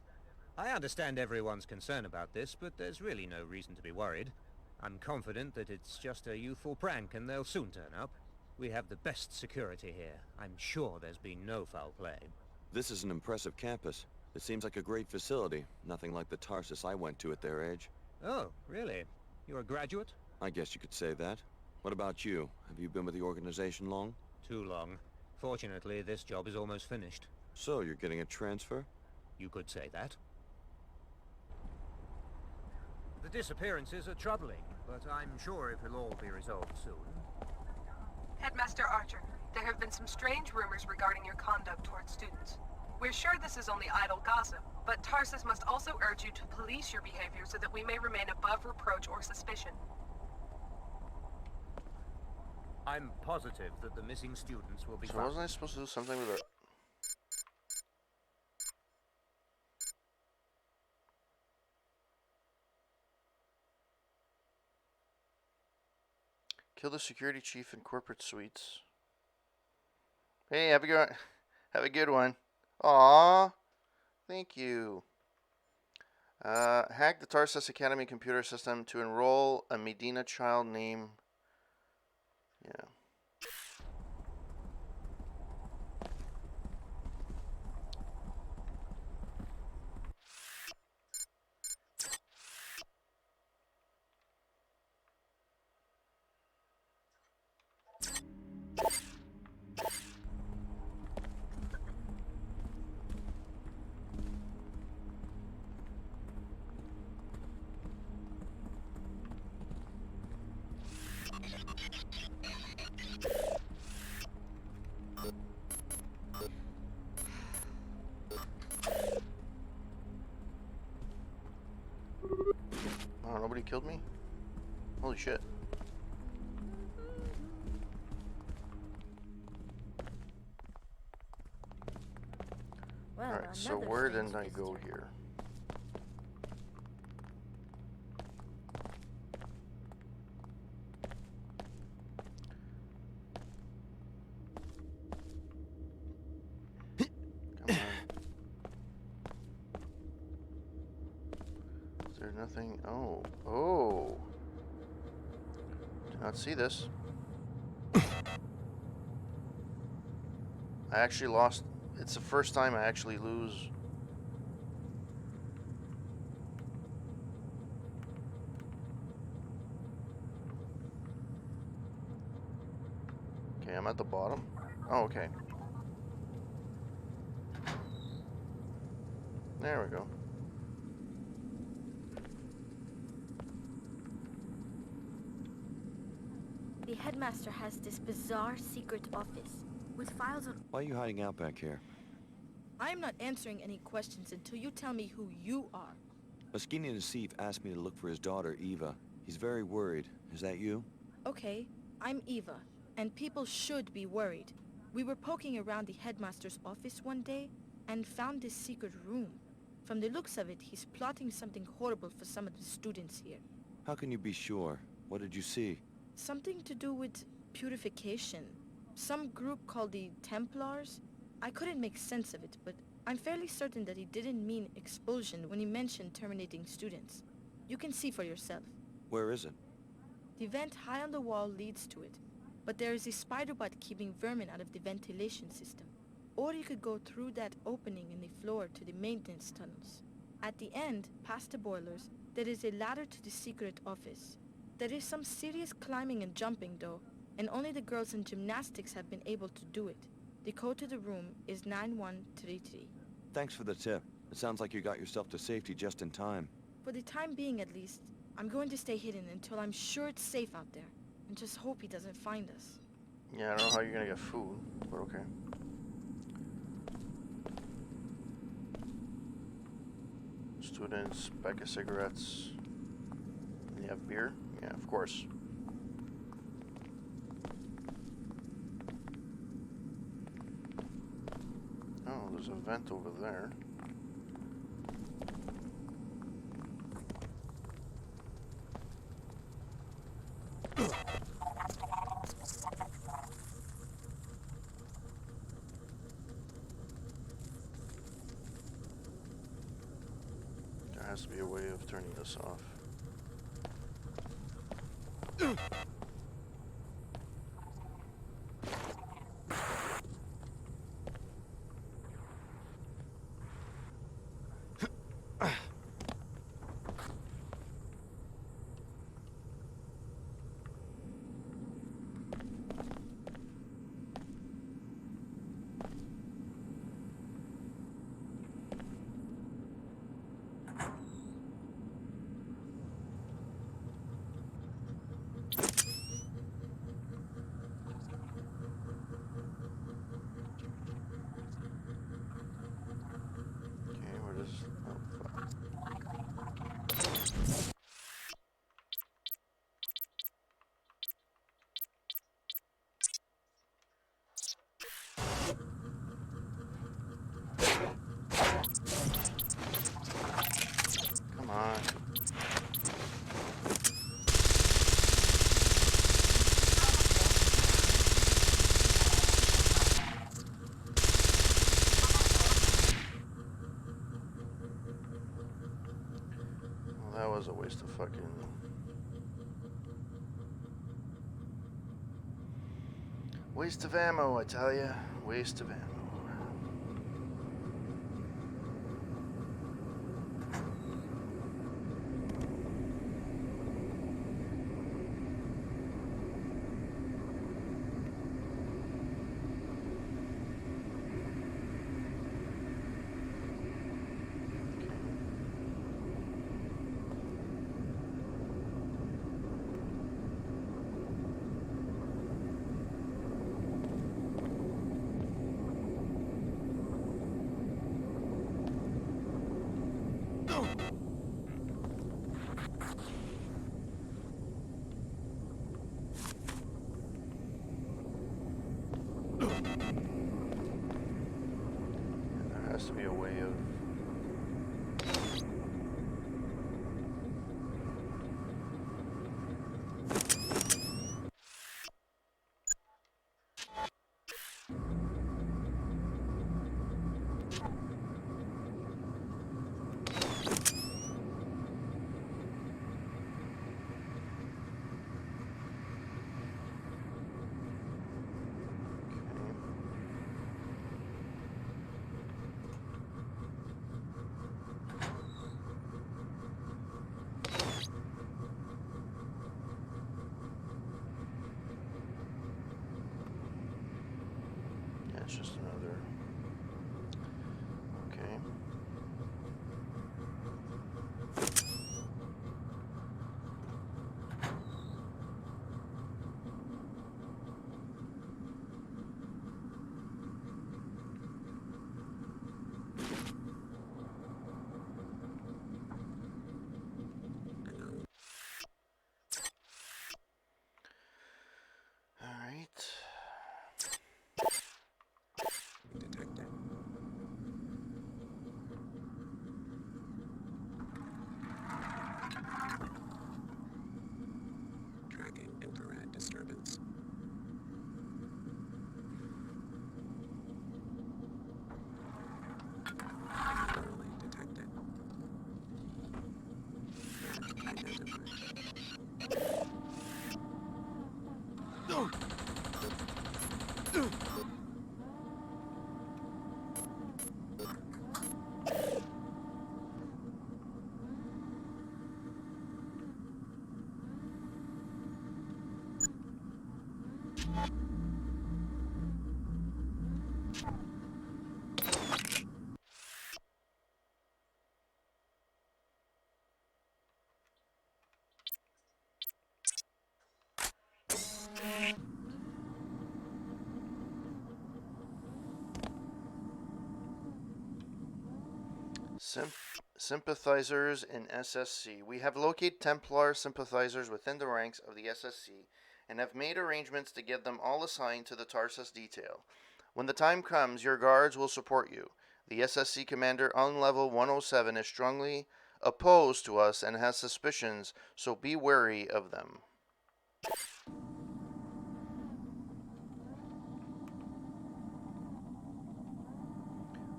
I understand everyone's concerned about this, but there's really no reason to be worried. I'm confident that it's just a youthful prank and they'll soon turn up. We have the best security here. I'm sure there's been no foul play. This is an impressive campus. It seems like a great facility. Nothing like the Tarsus I went to at their age. Oh, really? You're a graduate? I guess you could say that. What about you? Have you been with the organization long? Too long. Fortunately, this job is almost finished. So, you're getting a transfer? You could say that. The disappearances are troubling, but I'm sure it will all be resolved soon. Headmaster Archer, there have been some strange rumors regarding your conduct towards students. We're sure this is only idle gossip, but Tarsus must also urge you to police your behavior so that we may remain above reproach or suspicion. I'm positive that the missing students will be So found. wasn't I supposed to do something with it? Kill the security chief in corporate suites. Hey, have a good one. Aww. Thank you. Hack the Tarsus Academy computer system to enroll a Medina child name. Yeah. killed me? Holy shit. Well, Alright, so another where strange didn't I go visitor. here? Come on. Is there nothing? Oh. Oh. Did not see this. I actually lost. It's the first time I actually lose. Okay, I'm at the bottom. Oh, okay. There we go. The headmaster has this bizarre secret office with files on. Why are you hiding out back here? I'm not answering any questions until you tell me who you are. Moschini Nassif asked me to look for his daughter, Eva. He's very worried. Is that you? Okay, I'm Eva, and people should be worried. We were poking around the headmaster's office one day and found this secret room. From the looks of it, he's plotting something horrible for some of the students here. How can you be sure? What did you see? Something to do with purification. Some group called the Templars. I couldn't make sense of it, but I'm fairly certain that he didn't mean expulsion when he mentioned terminating students. You can see for yourself. Where is it? The vent high on the wall leads to it, but there is a spider bite keeping vermin out of the ventilation system. Or you could go through that opening in the floor to the maintenance tunnels. At the end, past the boilers, there is a ladder to the secret office. There is some serious climbing and jumping though, and only the girls in gymnastics have been able to do it. The code to the room is 9133. Thanks for the tip. It sounds like you got yourself to safety just in time. For the time being at least, I'm going to stay hidden until I'm sure it's safe out there, and just hope he doesn't find us. Yeah, I don't know how you're gonna get food, but okay. Students, pack of cigarettes. You have beer? Yeah, of course. Oh, there's a vent over there. There has to be a way of turning this off. Okay, where does... Oh, fuck. Come on. Well, that was a waste of fucking... Waste of ammo, I tell ya. Waste of ammo. There has to be a way of... That's just another... Okay. Alright. Detected. Tracking infrared disturbance. Thoroughly detected. Match identified. Sympathizers in SSC. We have located Templar sympathizers within the ranks of the SSC and have made arrangements to get them all assigned to the Tarsus detail. When the time comes, your guards will support you. The SSC commander on level 107 is strongly opposed to us and has suspicions, so be wary of them.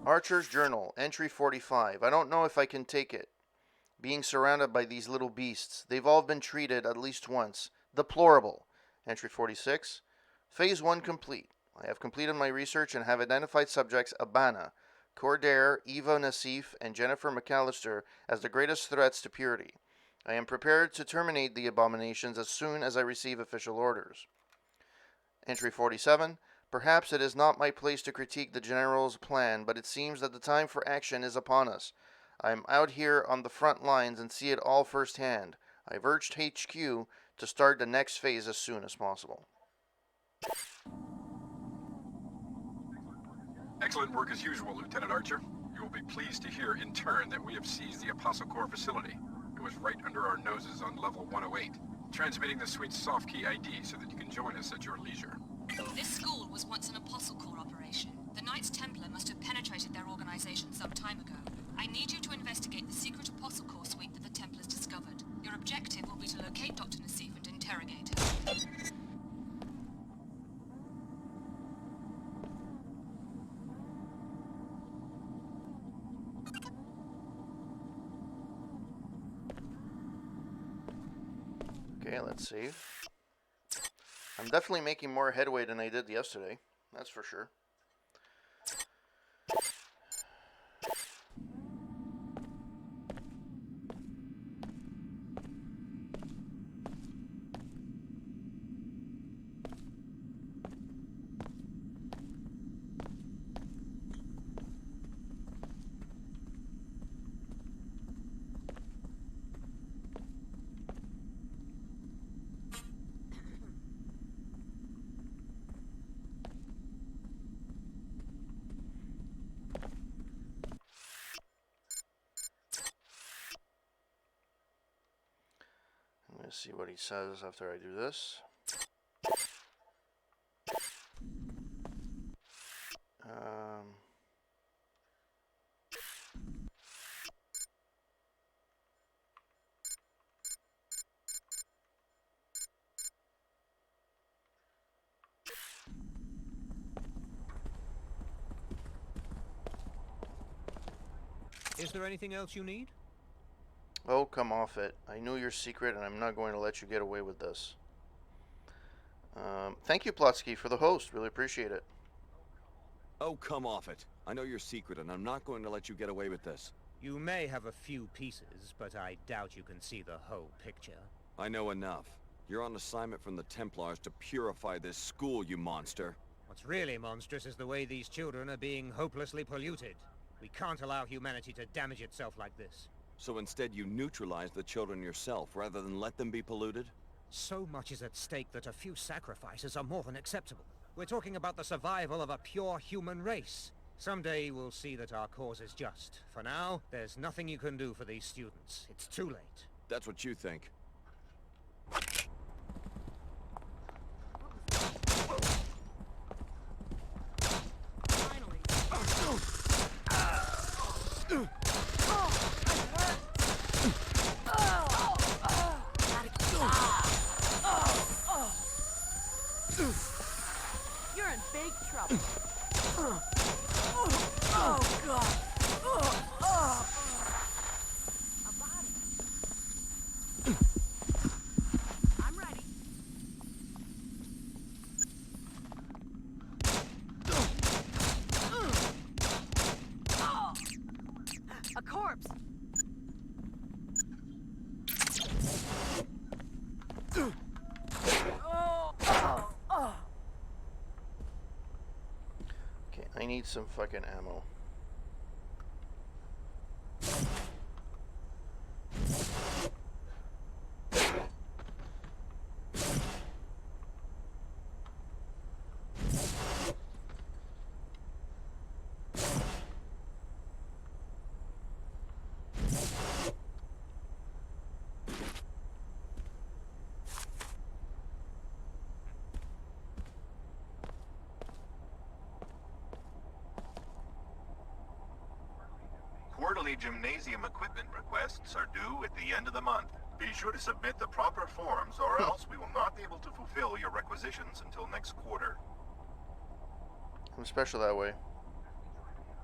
Archer's Journal, entry 45. I don't know if I can take it. Being surrounded by these little beasts. They've all been treated at least once. Deplorable. Entry 46. Phase 1 complete. I have completed my research and have identified subjects Abana, Cordair, Eva Nassif, and Jennifer McAllister as the greatest threats to purity. I am prepared to terminate the abominations as soon as I receive official orders. Entry 47. Perhaps it is not my place to critique the General's plan, but it seems that the time for action is upon us. I am out here on the front lines and see it all firsthand. I've urged HQ to start the next phase as soon as possible. Excellent work as usual, Lieutenant Archer. You will be pleased to hear in turn that we have seized the Apostle Corps facility. It was right under our noses on level 108. Transmitting the suite's soft key ID so that you can join us at your leisure. This school was once an Apostle Corps operation. The Knights Templar must have penetrated their organization some time ago. I need you to investigate the secret Apostle Corps suite that the Templars discovered. Your objective will be to locate Dr. Nassif and interrogate her. Okay, let's see. I'm definitely making more headway than I did yesterday. That's for sure. Let's see what he says after I do this. Is there anything else you need? Oh, come off it. I knew your secret, and I'm not going to let you get away with this. Thank you, Plotsky, for the host. Really appreciate it. Oh, come off it. I know your secret, and I'm not going to let you get away with this. You may have a few pieces, but I doubt you can see the whole picture. I know enough. You're on assignment from the Templars to purify this school, you monster. What's really monstrous is the way these children are being hopelessly polluted. We can't allow humanity to damage itself like this. So instead you neutralize the children yourself, rather than let them be polluted? So much is at stake that a few sacrifices are more than acceptable. We're talking about the survival of a pure human race. Someday we'll see that our cause is just. For now, there's nothing you can do for these students. It's too late. That's what you think. You're in big trouble. Oh, God. A body. I'm ready. A corpse. Okay, I need some fucking ammo. Quarterly gymnasium equipment requests are due at the end of the month. Be sure to submit the proper forms or else we will not be able to fulfill your requisitions until next quarter. I'm special that way.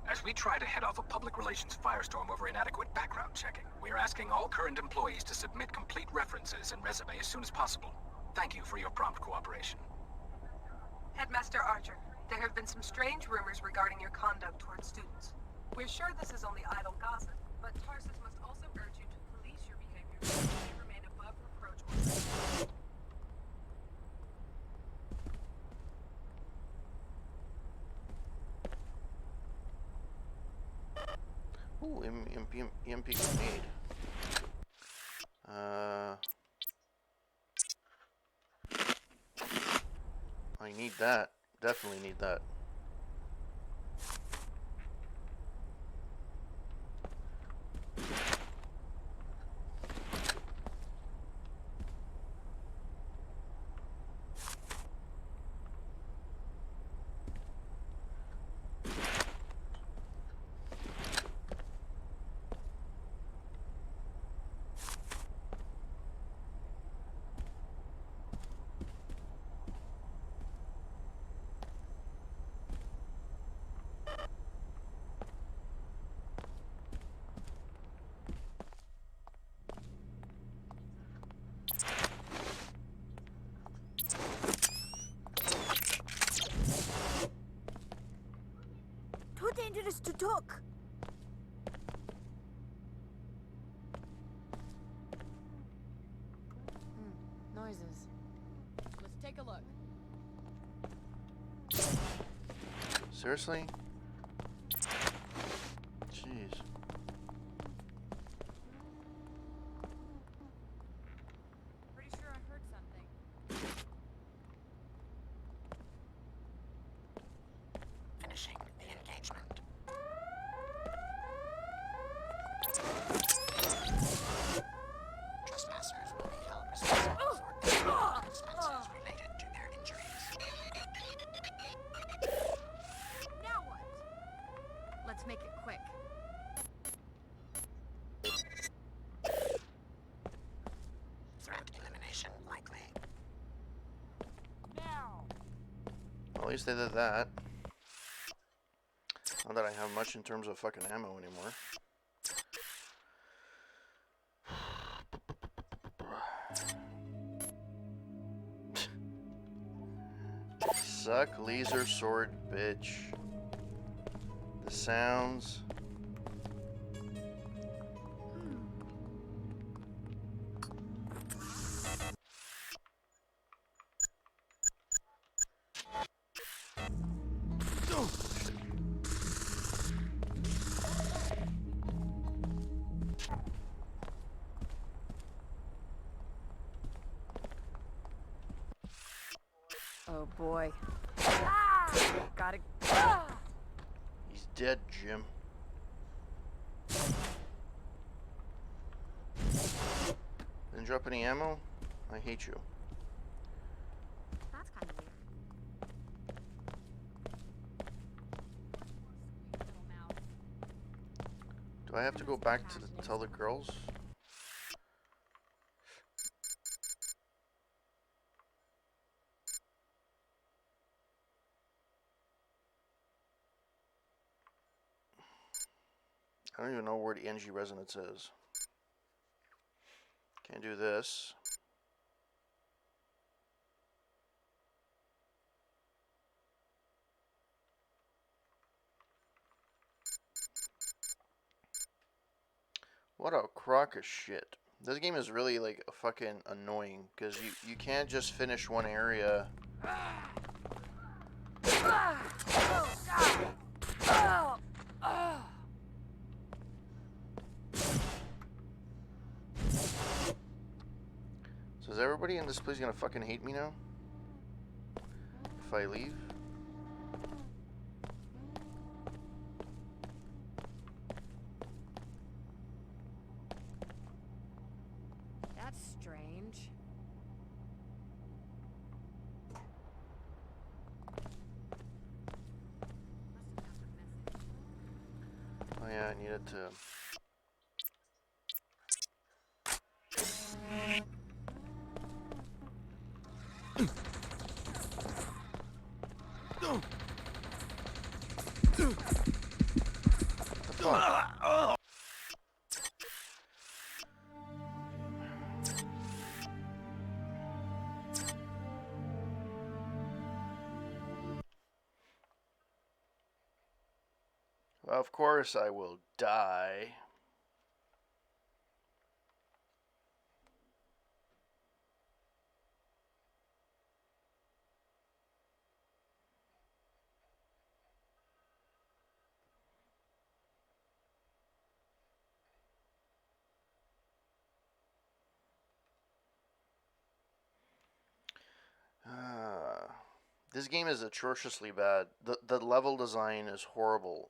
As we try to head off a public relations firestorm over inadequate background checking, we are asking all current employees to submit complete references and resume as soon as possible. Thank you for your prompt cooperation. Headmaster Archer, there have been some strange rumors regarding your conduct towards students. We're sure this is only idle gossip, but Tarsus must also urge you to police your behavior so that you remain above reproach or Ooh, EMP grenade. I need that. Definitely need that. Too dangerous to talk. Noises. Let's take a look. Seriously? Jeez. Pretty sure I heard something. Finishing the engagement. Trespassers will be held responsible for any expenses related to their injuries. Now what? Let's make it quick. Threat elimination likely. Now. Well, at least they did that. Not that I have much in terms of fucking ammo anymore. suck, laser sword, bitch. The sounds. Oh boy. Gotta. He's dead, Jim. Didn't drop any ammo? I hate you. That's kind of weird. Do I have to go back to tell the girls? I don't even know where the NG resonance is. Can't do this. What a crock of shit. This game is really like fucking annoying because you can't just finish one area. So is everybody in this place gonna fucking hate me now? If I leave? That's strange. Oh yeah, I needed to... Of course I will die. This game is atrociously bad. The level design is horrible.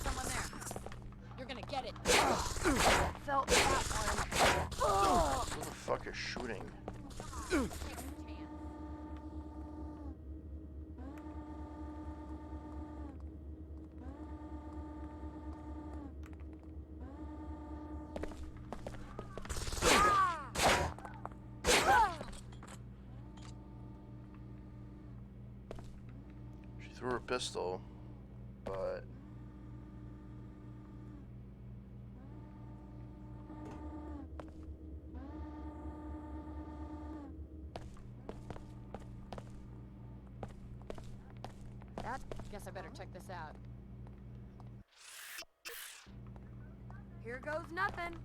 Someone there. You're gonna get it. Felt that one. Who the fuck is shooting? She threw her pistol, but... Guess I better check this out. Here goes nothing.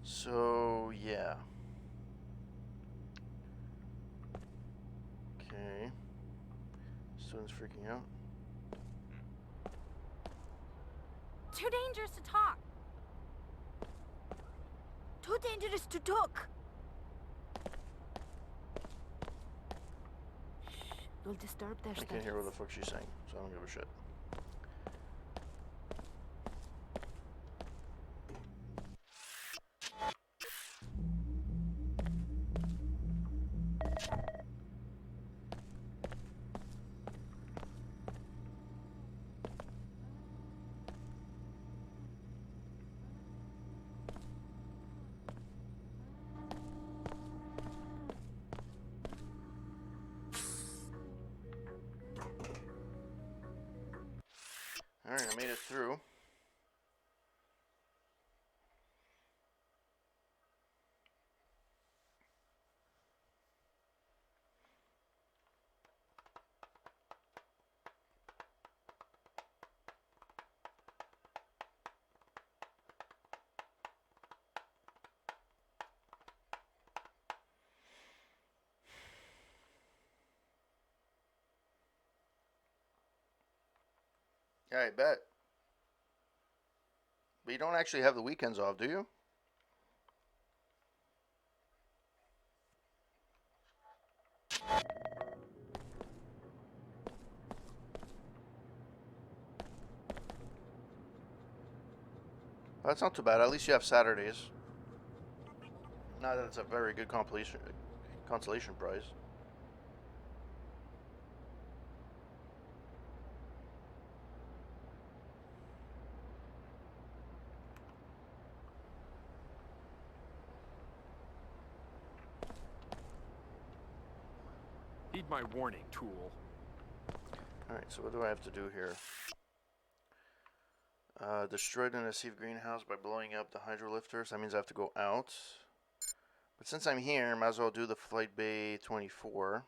So, yeah. Okay. Students freaking out. Too dangerous to talk. Too dangerous to talk. Shh, you'll disturb their I studies. can't hear what the fuck she's saying, so I don't give a shit. Alright, I made it through. Yeah, I bet. But you don't actually have the weekends off, do you? That's not too bad. At least you have Saturdays. Not that it's a very good consolation prize. Heed my warning, tool. Alright, so what do I have to do here? Destroyed an Asif greenhouse by blowing up the hydrolifters. That means I have to go out. But since I'm here, might as well do the Flight Bay 24.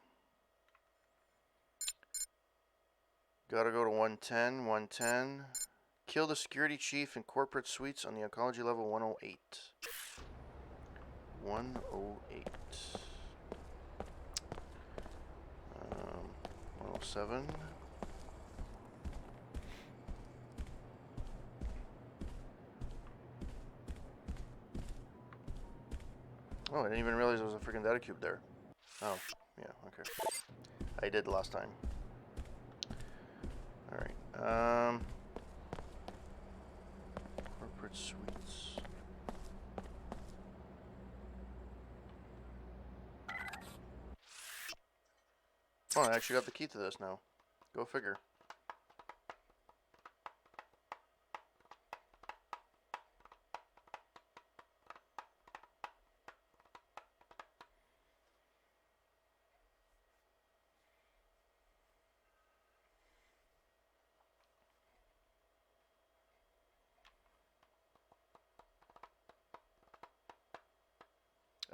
Gotta go to 110, 110. Kill the security chief in corporate suites on the oncology level 108. 108. 107. Oh, I didn't even realize there was a freaking data cube there. Oh, yeah, okay. I did last time. Alright, corporate suites. Oh, I actually got the key to this now. Go figure.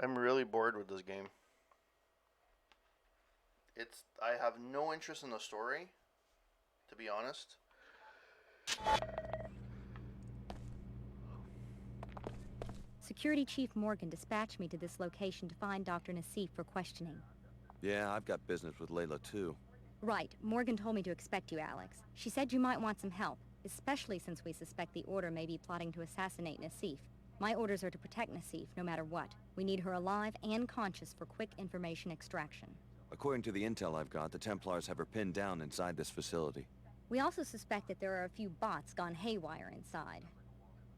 I'm really bored with this game. I have no interest in the story, to be honest. Security Chief Morgan dispatched me to this location to find Dr. Nassif for questioning. Yeah, I've got business with Layla too. Right. Morgan told me to expect you, Alex. She said you might want some help, especially since we suspect the Order may be plotting to assassinate Nassif. My orders are to protect Nassif, no matter what. We need her alive and conscious for quick information extraction. According to the intel I've got, the Templars have her pinned down inside this facility. We also suspect that there are a few bots gone haywire inside.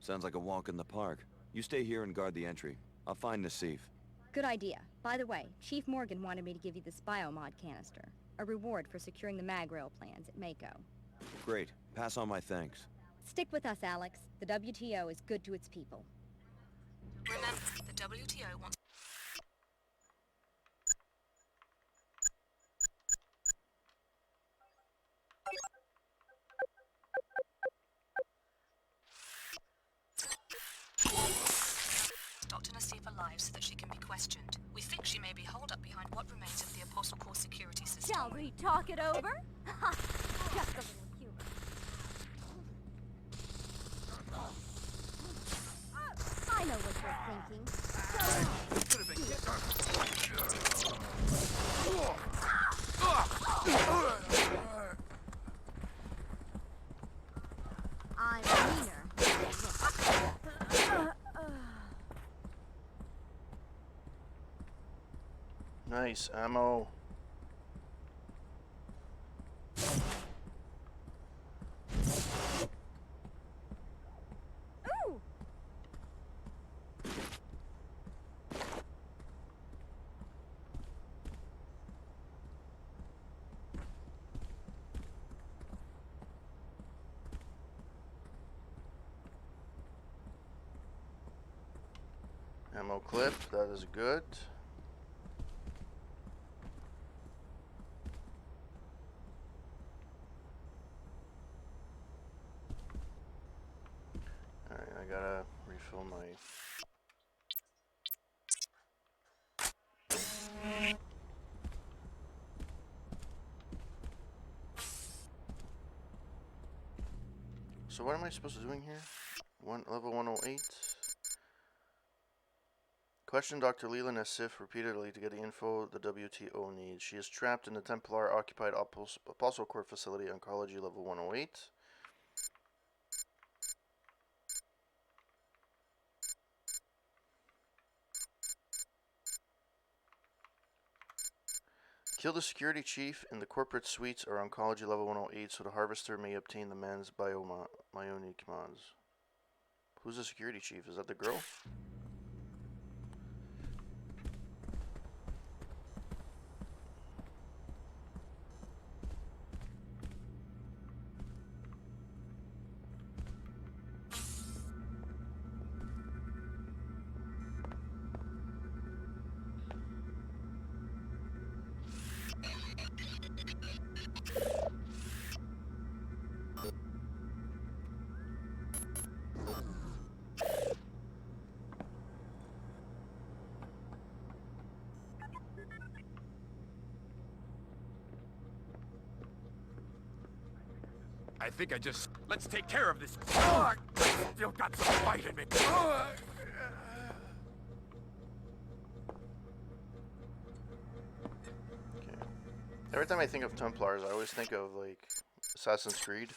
Sounds like a walk in the park. You stay here and guard the entry. I'll find Nassif. Good idea. By the way, Chief Morgan wanted me to give you this biomod canister, a reward for securing the mag rail plans at Mako. Great. Pass on my thanks. Stick with us, Alex. The WTO is good to its people. Remember, the WTO wants... Dr. Nassif alive so that she can be questioned. We think she may be holed up behind what remains of the Apostle Core security system. Shall we talk it over? Just a little humor. I know what you're thinking. I'm meaner. Nice ammo. Ooh! Ammo clip, that is good. gotta refill my... So what am I supposed to be doing here? Level 108. Question Dr. Leland Nassif repeatedly to get the info the WTO needs. She is trapped in the Templar-occupied Apostle Corps facility, Oncology Level 108. Kill the security chief in the corporate suites or Oncology Level 108 so the harvester may obtain the man's bionic mods. Who's the security chief? Is that the girl? I think I just... Let's take care of this. Still got some fight in me. Every time I think of Templars, I always think of, like, Assassin's Creed.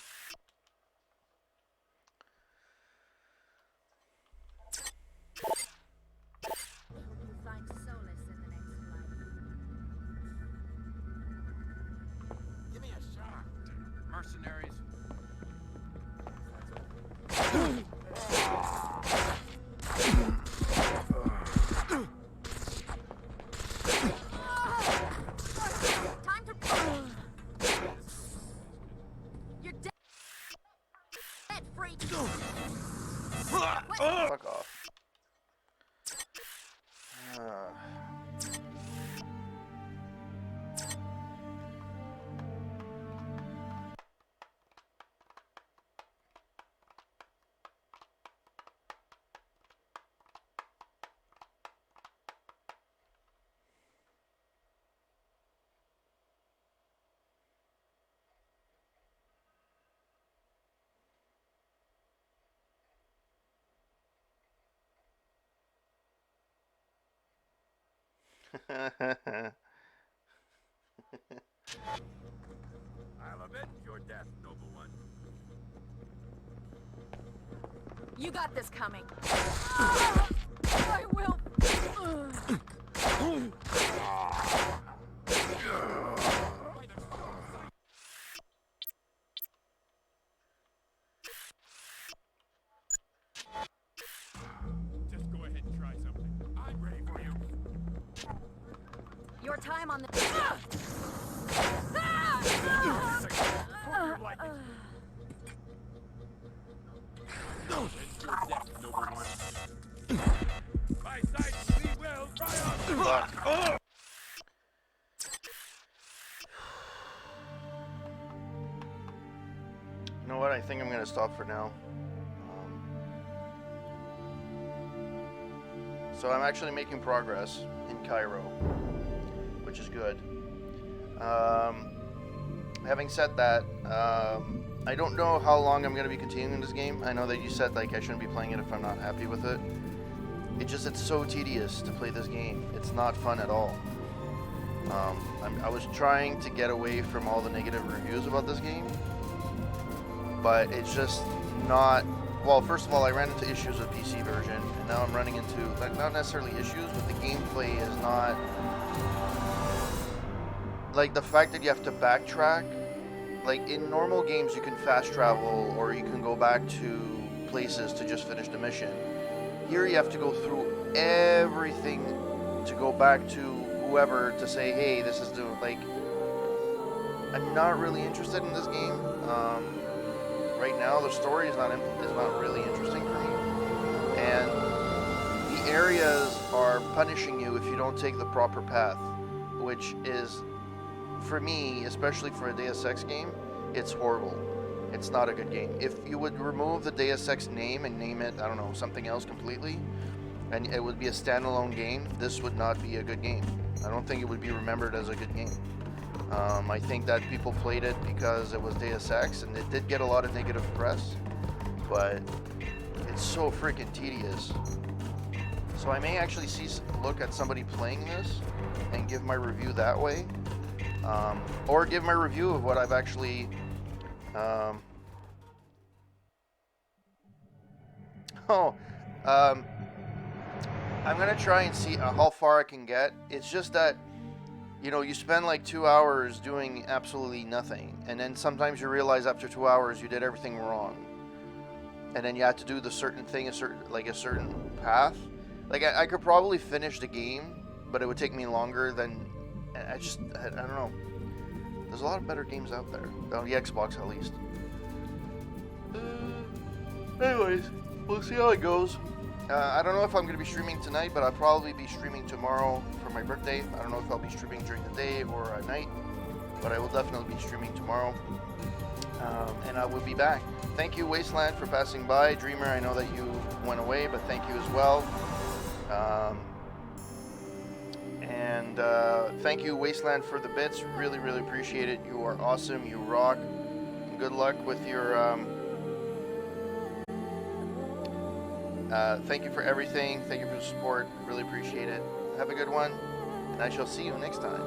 Give me a shot. Mercenaries. Time to... You're dead, freak. Fuck off. I'll avenge your death, noble one. You got this coming. I will. Just go ahead and try something. I'm ready for you. Your time on the... My sight, we will triumph! You know what? I think I'm gonna stop for now. So I'm actually making progress in Cairo, which is good. Having said that, I don't know how long I'm going to be continuing this game. I know that you said like I shouldn't be playing it if I'm not happy with it. It's so tedious to play this game. It's not fun at all. I was trying to get away from all the negative reviews about this game, but it's just not... Well, first of all, I ran into issues with PC version, and now I'm running into, like, not necessarily issues, but the gameplay is not... Like, the fact that you have to backtrack, like, in normal games you can fast travel, or you can go back to places to just finish the mission. Here you have to go through everything to go back to whoever to say, hey, this is the, like... I'm not really interested in this game. Right now, the story is not really interesting for me, and the areas are punishing you if you don't take the proper path, which is, for me, especially for a Deus Ex game, it's horrible. it's not a good game. If you would remove the Deus Ex name and name it, I don't know, something else completely, and it would be a standalone game, this would not be a good game. I don't think it would be remembered as a good game. I think that people played it because it was Deus Ex, and it did get a lot of negative press, but it's so freaking tedious. So I may actually look at somebody playing this and give my review that way, or give my review of what I've actually. I'm gonna try and see how far I can get. It's just that, you know, you spend like 2 hours doing absolutely nothing, and then sometimes you realize after 2 hours you did everything wrong, and then you have to do the certain thing, a certain path. Like I could probably finish the game, but it would take me longer than. I don't know. There's a lot of better games out there on the Xbox, at least. Anyways, we'll see how it goes. I don't know if I'm going to be streaming tonight, but I'll probably be streaming tomorrow for my birthday. I don't know if I'll be streaming during the day or at night, but I will definitely be streaming tomorrow. And I will be back. Thank you, Wasteland, for passing by. Dreamer, I know that you went away, but thank you as well. And thank you, Wasteland, for the bits. Really, really appreciate it. You are awesome. You rock. And good luck with your... thank you for everything. Thank you for the support. Really appreciate it. Have a good one. And I shall see you next time.